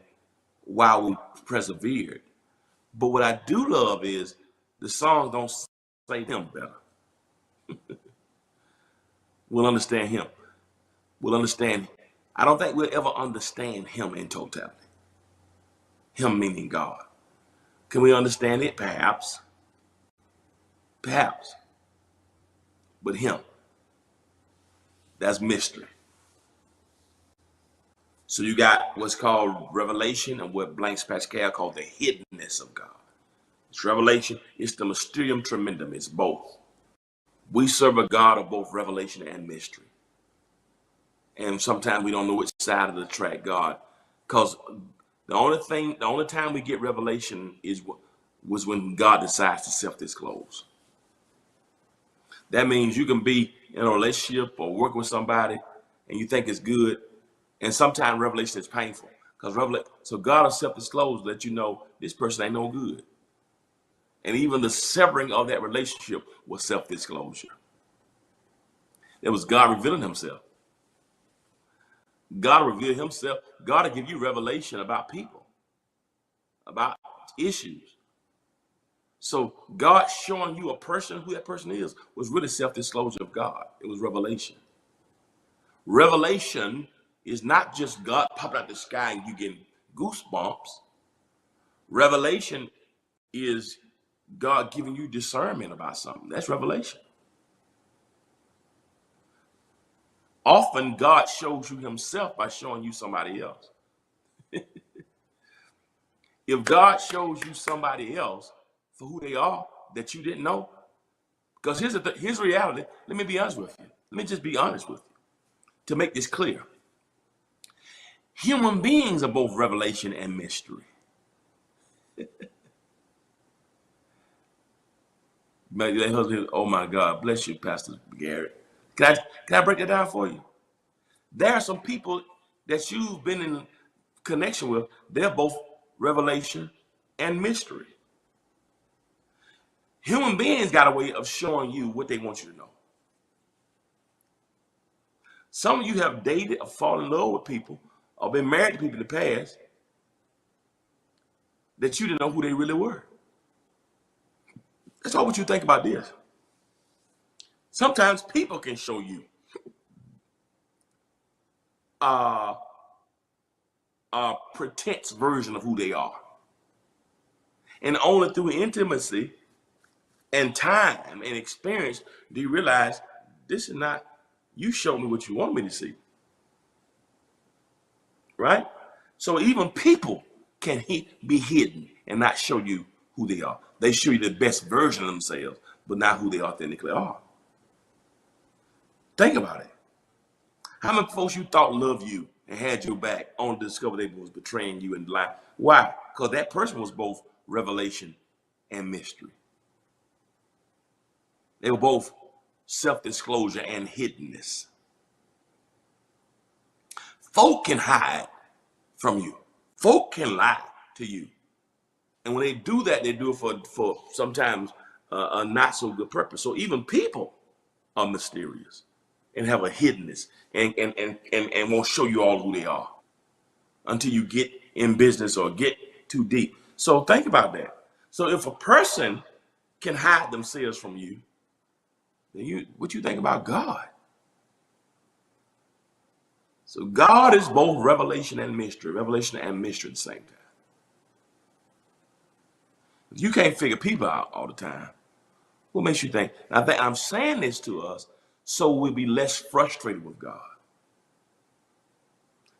why we persevered. But what I do love is the songs don't say him better. We'll understand him. We'll understand. I don't think we'll ever understand him in totality. Him meaning God. Can we understand it? Perhaps. Perhaps. But him, that's mystery. So you got what's called revelation and what Blaise Pascal called the hiddenness of God. It's revelation, it's the mysterium tremendum, it's both. We serve a God of both revelation and mystery. And sometimes we don't know which side of the track God, because the only time we get revelation was when God decides to self-disclose. That means you can be in a relationship or working with somebody and you think it's good, and sometimes revelation is painful. So God will self-disclose, let you know this person ain't no good. And even the severing of that relationship was self-disclosure. It was God revealing himself. God will reveal himself. God will give you revelation about people, about issues. So God showing you a person, who that person is, was really self-disclosure of God. It was revelation. Revelation is not just God popping out the sky and you getting goosebumps. Revelation is God giving you discernment about something. That's revelation. Often God shows you himself by showing you somebody else. If God shows you somebody else for who they are that you didn't know, because here's reality. Let me be honest with you. Let me just be honest with you to make this clear. Human beings are both revelation and mystery. Oh my God, bless you, Pastor Garrett. Can I break it down for you? There are some people that you've been in connection with. They're both revelation and mystery. Human beings got a way of showing you what they want you to know. Some of you have dated or fallen in love with people or been married to people in the past that you didn't know who they really were. That's all what you think about this. Sometimes people can show you a pretense version of who they are. And only through intimacy and time and experience do you realize this is not, you showed me what you want me to see. Right? So even people can be hidden and not show you who they are. They show you the best version of themselves, but not who they authentically are. Think about it. How many folks you thought loved you and had your back only to discover they was betraying you and lying? Why? Because that person was both revelation and mystery. They were both self-disclosure and hiddenness. Folk can hide from you. Folk can lie to you. And when they do that, they do it for sometimes a not so good purpose. So even people are mysterious and have a hiddenness and won't show you all who they are until you get in business or get too deep. So think about that. So if a person can hide themselves from you, then what you think about God? So God is both revelation and mystery at the same time. You can't figure people out all the time. What makes you think? I'm saying this to us so we'll be less frustrated with God.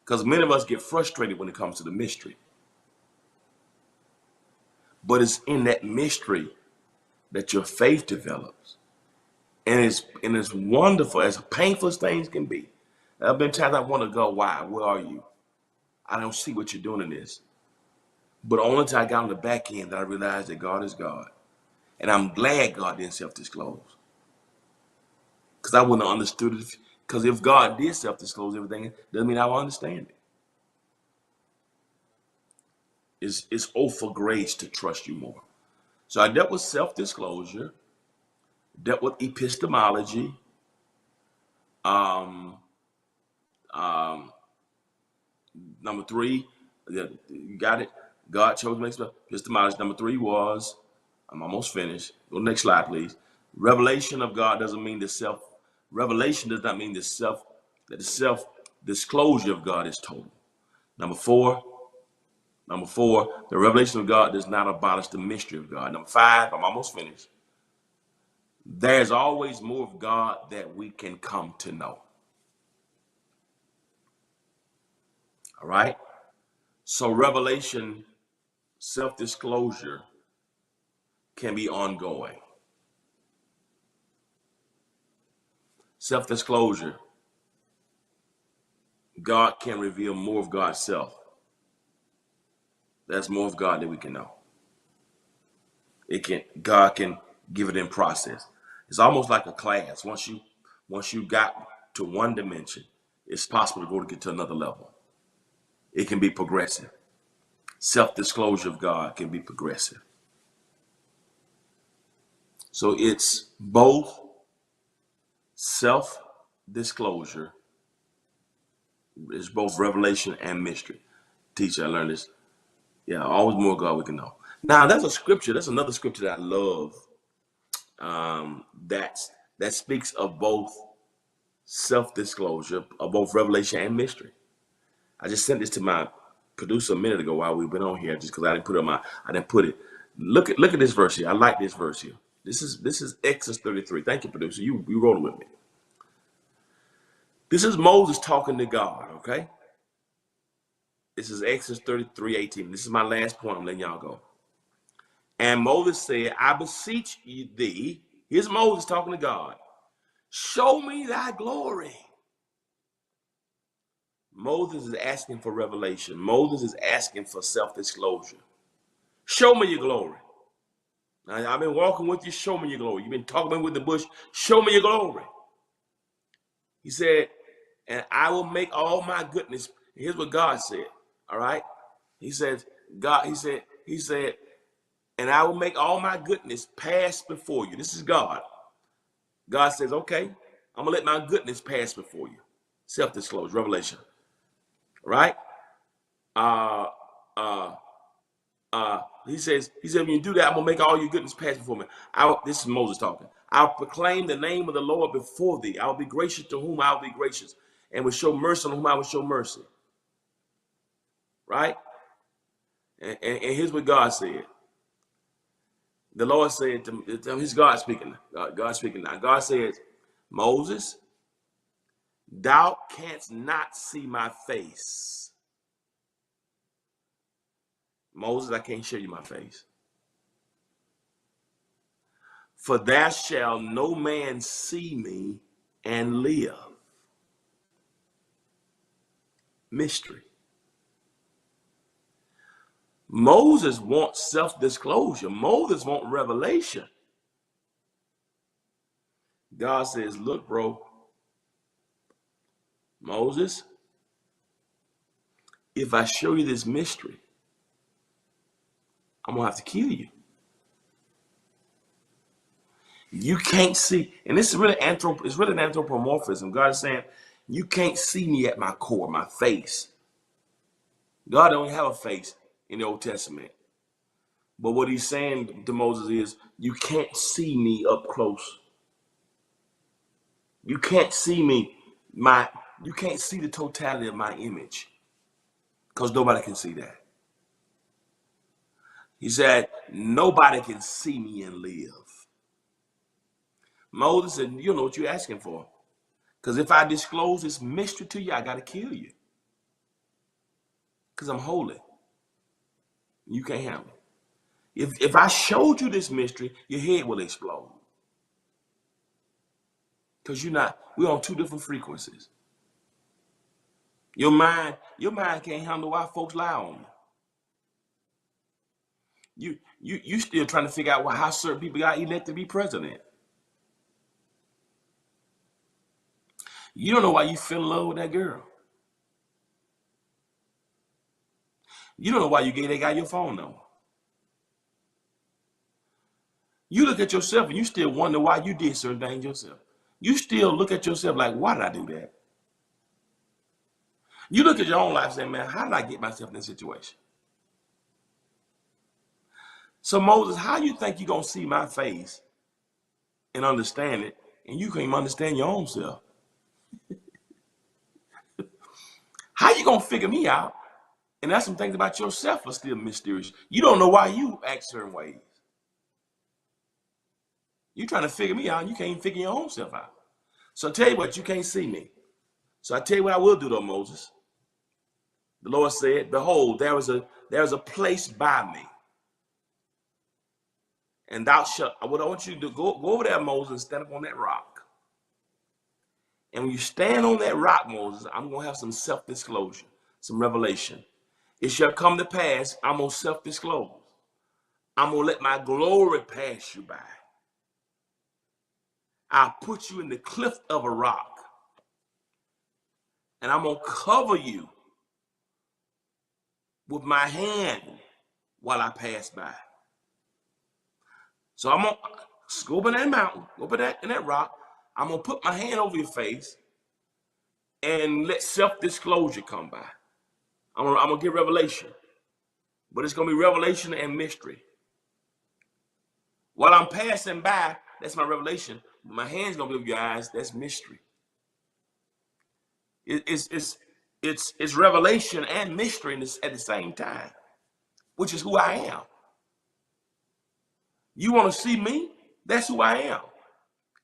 Because many of us get frustrated when it comes to the mystery. But it's in that mystery that your faith develops. And it's wonderful, as painful as things can be. There have been times I want to go, why? Where are you? I don't see what you're doing in this. But only until I got on the back end that I realized that God is God. And I'm glad God didn't self-disclose. Because I wouldn't have understood it. Because if God did self-disclose everything, doesn't mean I will understand it. It's for grace to trust you more. So I dealt with self-disclosure, dealt with epistemology, um, number 3, you got it. God chose me. Epistemology. Number 3 was, I'm almost finished. Go to the next slide, please. Revelation of God doesn't mean revelation does not mean that the self-disclosure of God is total. Number four, the revelation of God does not abolish the mystery of God. Number 5, I'm almost finished. There's always more of God that we can come to know. All right? So revelation, self-disclosure can be ongoing. Self-disclosure God can reveal more of God's self. That's more of God than we can know. God can give it in process. It's almost like a class. Once you got to one dimension, it's possible to get to another level. It can be progressive. Self-disclosure of God can be progressive. So it's both self-disclosure, it's both revelation and mystery. Teacher, I learned this. Yeah, always more God we can know. Now, that's another scripture that I love, that speaks of both self-disclosure, of both revelation and mystery. I just sent this to my producer a minute ago while we've been on here, just because I didn't put it. Look at this verse here. I like this verse here. This is Exodus 33. Thank you, producer. You rolling with me. This is Moses talking to God, okay? This is Exodus 33:18. This is my last point. I'm letting y'all go. And Moses said, I beseech thee. Here's Moses talking to God. Show me thy glory. Moses is asking for revelation. Moses is asking for self-disclosure. Show me your glory. Now, I've been walking with you. Show me your glory. You've been talking with the bush. Show me your glory. He said, and I will make all my goodness. Here's what God said. All right. He said, and I will make all my goodness pass before you. This is God. God says, okay, I'm going to let my goodness pass before you. Self-disclosure, revelation. Right? He said, when you do that, I'm going to make all your goodness pass before me. This is Moses talking. I'll proclaim the name of the Lord before thee. I'll be gracious to whom I'll be gracious, and will show mercy on whom I will show mercy. Right? And here's what God said. The Lord said to he's God speaking. God speaking now. God says, Moses, thou canst not see my face. Moses, I can't show you my face. For there shall no man see me and live. Mystery. Moses wants self-disclosure. Moses wants revelation. God says, look, bro, Moses, if I show you this mystery, I'm going to have to kill you. You can't see, and this is really it's really an anthropomorphism. God is saying, you can't see me at my core, my face. God don't have a face in the Old Testament. But what he's saying to Moses is, you can't see me up close. You can't see me, you can't see the totality of my image. Because nobody can see that. He said, nobody can see me and live. Moses said, you know what you're asking for. Because if I disclose this mystery to you, I got to kill you. Because I'm holy. You can't handle it. If I showed you this mystery, your head will explode. Because we're on two different frequencies. Your mind can't handle why folks lie on you. You still trying to figure out how certain people got elected to be president. You don't know why you fell in love with that girl. You don't know why you gave that guy your phone number. You look at yourself and you still wonder why you did certain things yourself. You still look at yourself like, why did I do that? You look at your own life and say, man, how did I get myself in this situation? So Moses, how you think you're going to see my face and understand it, and you can't even understand your own self? How you going to figure me out? And that's some things about yourself are still mysterious. You don't know why you act certain ways. You're trying to figure me out, and you can't even figure your own self out. So I tell you what, you can't see me. So I tell you what I will do though, Moses. The Lord said, behold, there is a place by me. And thou shalt, what I want you to do, go over there, Moses, and stand up on that rock. And when you stand on that rock, Moses, I'm going to have some self-disclosure, some revelation. It shall come to pass, I'm going to self-disclose. I'm going to let my glory pass you by. I'll put you in the cliff of a rock. And I'm going to cover you with my hand while I pass by. So I'm going to go up in that mountain, go up in that rock. I'm going to put my hand over your face and let self-disclosure come by. I'm going to give revelation. But it's going to be revelation and mystery. While I'm passing by, that's my revelation. My hand's going to be over your eyes, that's mystery. It's revelation and mystery at the same time, which is who I am. You want to see me? That's who I am.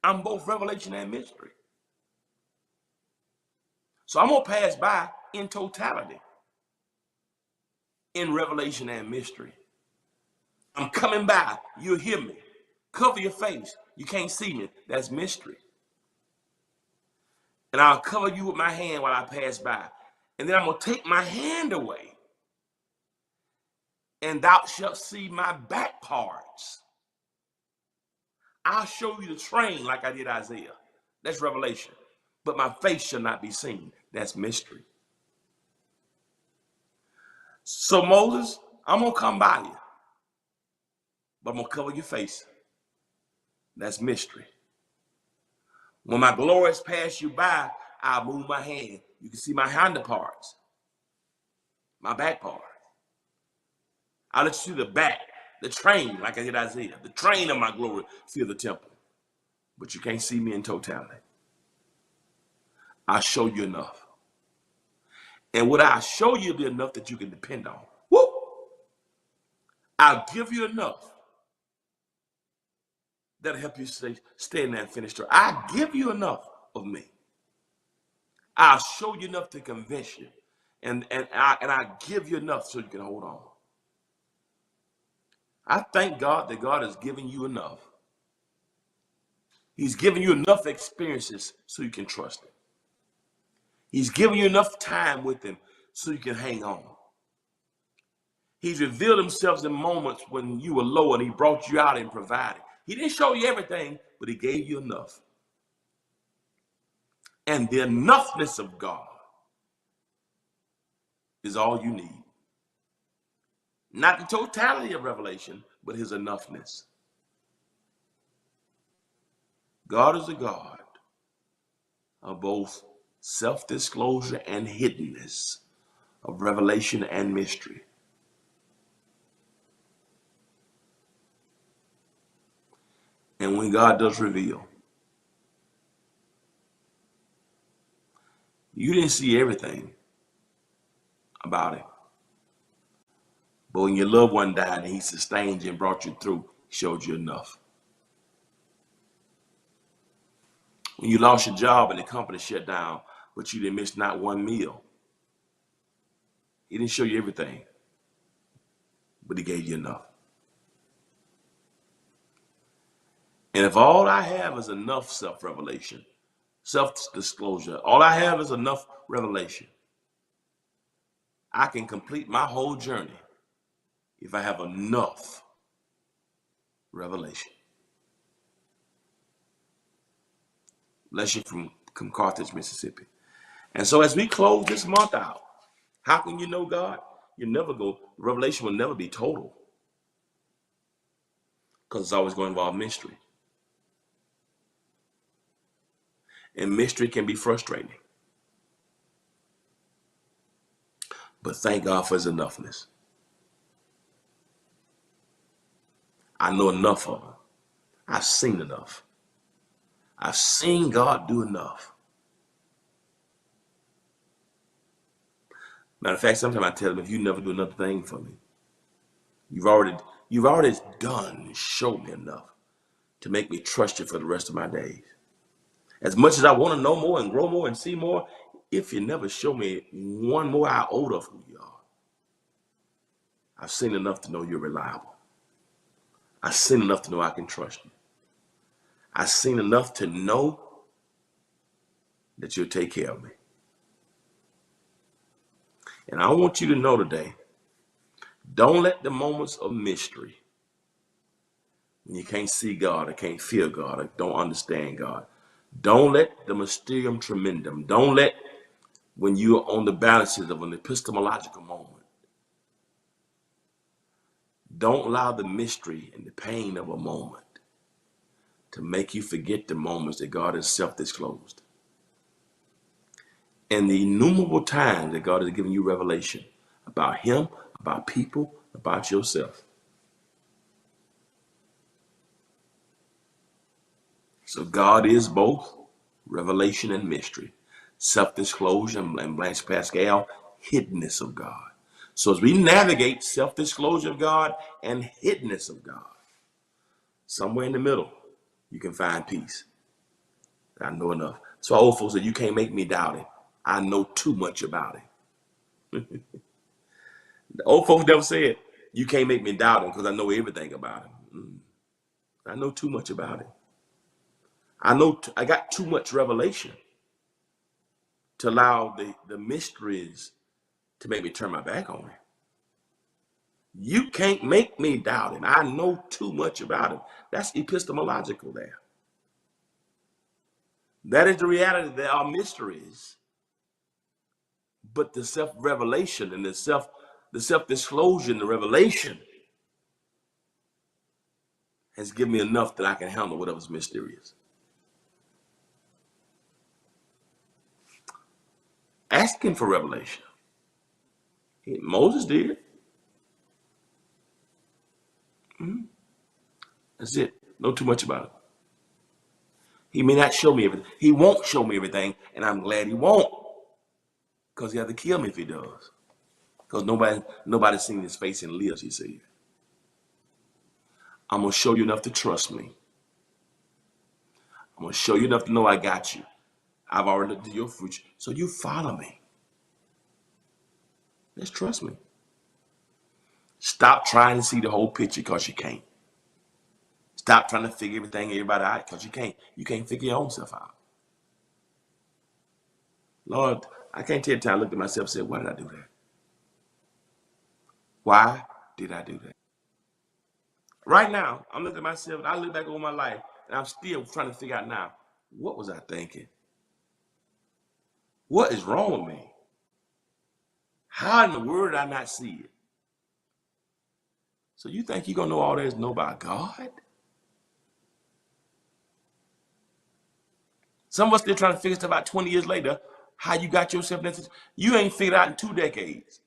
I'm both revelation and mystery. So I'm going to pass by in totality, in revelation and mystery. I'm coming by. You'll hear me. Cover your face. You can't see me. That's mystery. And I'll cover you with my hand while I pass by. And then I'm going to take my hand away. And thou shalt see my back parts. I'll show you the train like I did Isaiah. That's revelation. But my face shall not be seen. That's mystery. So Moses, I'm going to come by you. But I'm going to cover your face. That's mystery. When my glories pass you by, I'll move my hand. You can see my hinder parts, my back part. I'll let you see the back, the train, like I did Isaiah. The train of my glory fill the temple. But you can't see me in totality. I'll show you enough. And what I show you will be enough that you can depend on. Woo! I'll give you enough that'll help you stay in there and finish. I'll give you enough of me. I'll show you enough to convince you. And I give you enough so you can hold on. I thank God that God has given you enough. He's given you enough experiences so you can trust him. He's given you enough time with him so you can hang on. He's revealed himself in moments when you were low and he brought you out and provided. He didn't show you everything, but he gave you enough. And the enoughness of God is all you need. Not the totality of revelation, but his enoughness. God is a God of both self-disclosure and hiddenness, of revelation and mystery. And when God does reveal, you didn't see everything about him. But when your loved one died and he sustained you and brought you through, he showed you enough. When you lost your job and the company shut down, but you didn't miss not one meal, he didn't show you everything, but he gave you enough. And if all I have is enough self-revelation, self-disclosure, all I have is enough revelation, I can complete my whole journey if I have enough revelation. Bless you from Carthage, Mississippi. And so as we close this month out, how can you know God? You never go, revelation will never be total. Because it's always going to involve mystery. And mystery can be frustrating. But thank God for his enoughness. I know enough of him. I've seen enough. I've seen God do enough. Matter of fact, sometimes I tell him, if you never do another thing for me, you've already done and showed me enough to make me trust you for the rest of my days. As much as I want to know more and grow more and see more, if you never show me one more iota of who you are, I've seen enough to know you're reliable. I've seen enough to know I can trust you. I've seen enough to know that you'll take care of me. And I want you to know today, don't let the moments of mystery, when you can't see God or can't feel God or don't understand God, don't let the mysterium tremendum, don't let when you are on the balances of an epistemological moment, don't allow the mystery and the pain of a moment to make you forget the moments that God has self-disclosed. And the innumerable times that God has given you revelation about him, about people, about yourself. So God is both revelation and mystery, self-disclosure and Blanche Pascal, hiddenness of God. So as we navigate self-disclosure of God and hiddenness of God, somewhere in the middle, you can find peace. I know enough. So old folks said, you can't make me doubt it. I know too much about it. The old folks never said, you can't make me doubt him because I know everything about him. I know too much about him. I got too much revelation to allow the mysteries to make me turn my back on him. You can't make me doubt him. I know too much about him. That's epistemological there. That is the reality. There are mysteries. But the self-revelation and the self-disclosure and the revelation has given me enough that I can handle whatever's mysterious. Asking for revelation. Moses did. That's it. Know too much about it. He may not show me everything. He won't show me everything, and I'm glad he won't. Because he has to kill me if he does. Because nobody's seen his face and lives, he said. I'm going to show you enough to trust me. I'm going to show you enough to know I got you. I've already looked at your future. So you follow me. Just trust me. Stop trying to see the whole picture because you can't. Stop trying to figure everybody out because you can't. You can't figure your own self out. Lord, I can't tell you the time I looked at myself and said, why did I do that? Why did I do that? Right now, I'm looking at myself and I look back over my life and I'm still trying to figure out now, what was I thinking? What is wrong with me? How in the world did I not see it? So you think you're going to know all there is to know about God? Some of us still trying to figure stuff out 20 years later, how you got yourself in this. You ain't figured out in 2 decades.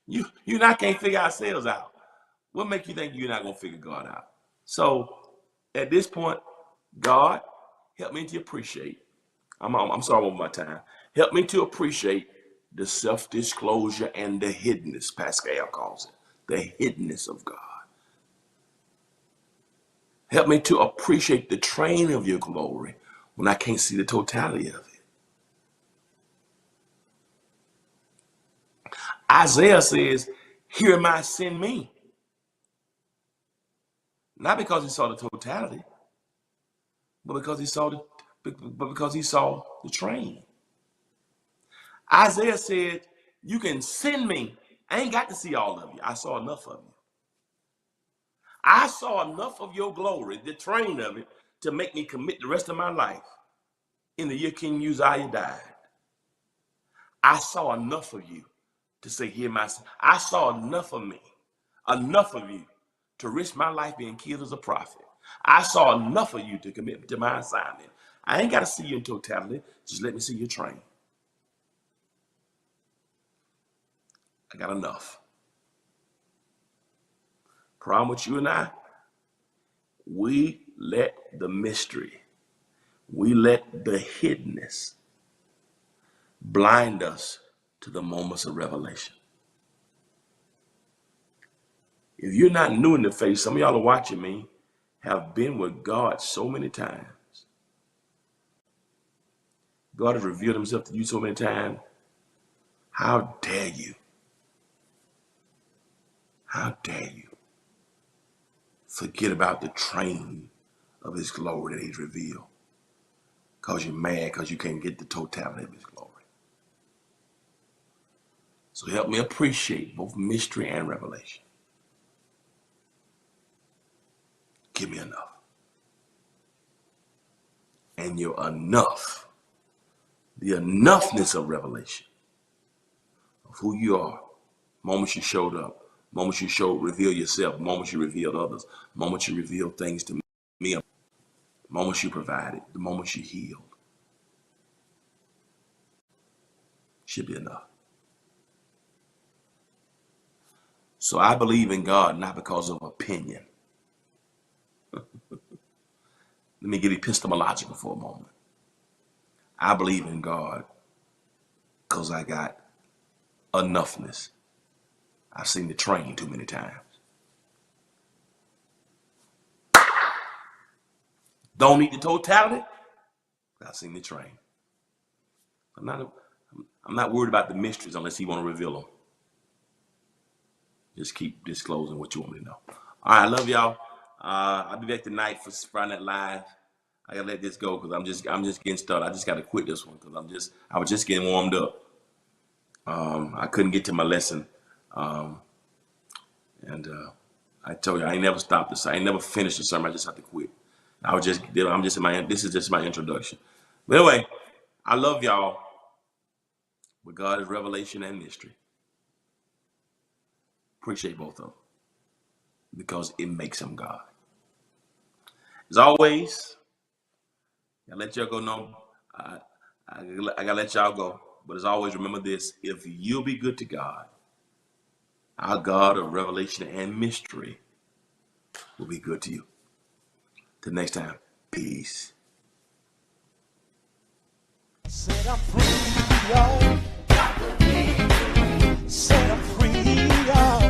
You not can't figure ourselves out. What makes you think you're not going to figure God out? So at this point, God, help me to appreciate. I'm sorry one more time. Help me to appreciate the self-disclosure and the hiddenness, Pascal calls it, the hiddenness of God. Help me to appreciate the train of your glory when I can't see the totality of it. Isaiah says, here am I, send me. Not because he saw the totality, but because he saw the train. Isaiah said, you can send me. I ain't got to see all of you. I saw enough of you. I saw enough of your glory, the train of it, to make me commit the rest of my life. In the year King Uzziah died, I saw enough of you to say, hear my son. I saw enough of me, enough of you to risk my life being killed as a prophet. I saw enough of you to commit to my assignment. I ain't got to see you in totality. Just let me see your train. I got enough. Problem with you and I, we let the mystery, we let the hiddenness blind us to the moments of revelation. If you're not new in the faith, some of y'all are watching me, have been with God so many times. God has revealed himself to you so many times. How dare you? How dare you forget about the train of his glory that he's revealed. Because you're mad because you can't get the totality of his glory. So help me appreciate both mystery and revelation. Give me enough. And your enough, the enoughness of revelation of who you are, moments you showed up, moments you reveal yourself, moments you revealed others, moments you revealed things to me, moments you provided, the moments you healed. Should be enough. So I believe in God not because of opinion. Let me get epistemological for a moment. I believe in God because I got enoughness. I've seen the train too many times. Don't need the totality. I've seen the train. I'm not worried about the mysteries unless he want to reveal them. Just keep disclosing what you want me to know. All right, I love y'all. I'll be back tonight for Friday Night Live. I gotta let this go because I'm just getting started. I just gotta quit this one because I was just getting warmed up. I couldn't get to my lesson, and I told you I ain't never stopped this. I ain't never finished the sermon. I just had to quit. This is just my introduction. But anyway, I love y'all. But God is revelation and mystery. Appreciate both of them because it makes him God. As always, I let y'all go. No, I gotta let y'all go. But as always, remember this: if you'll be good to God, our God of revelation and mystery will be good to you. Till next time, peace. Set I'm free, y'all. Set I'm free, y'all.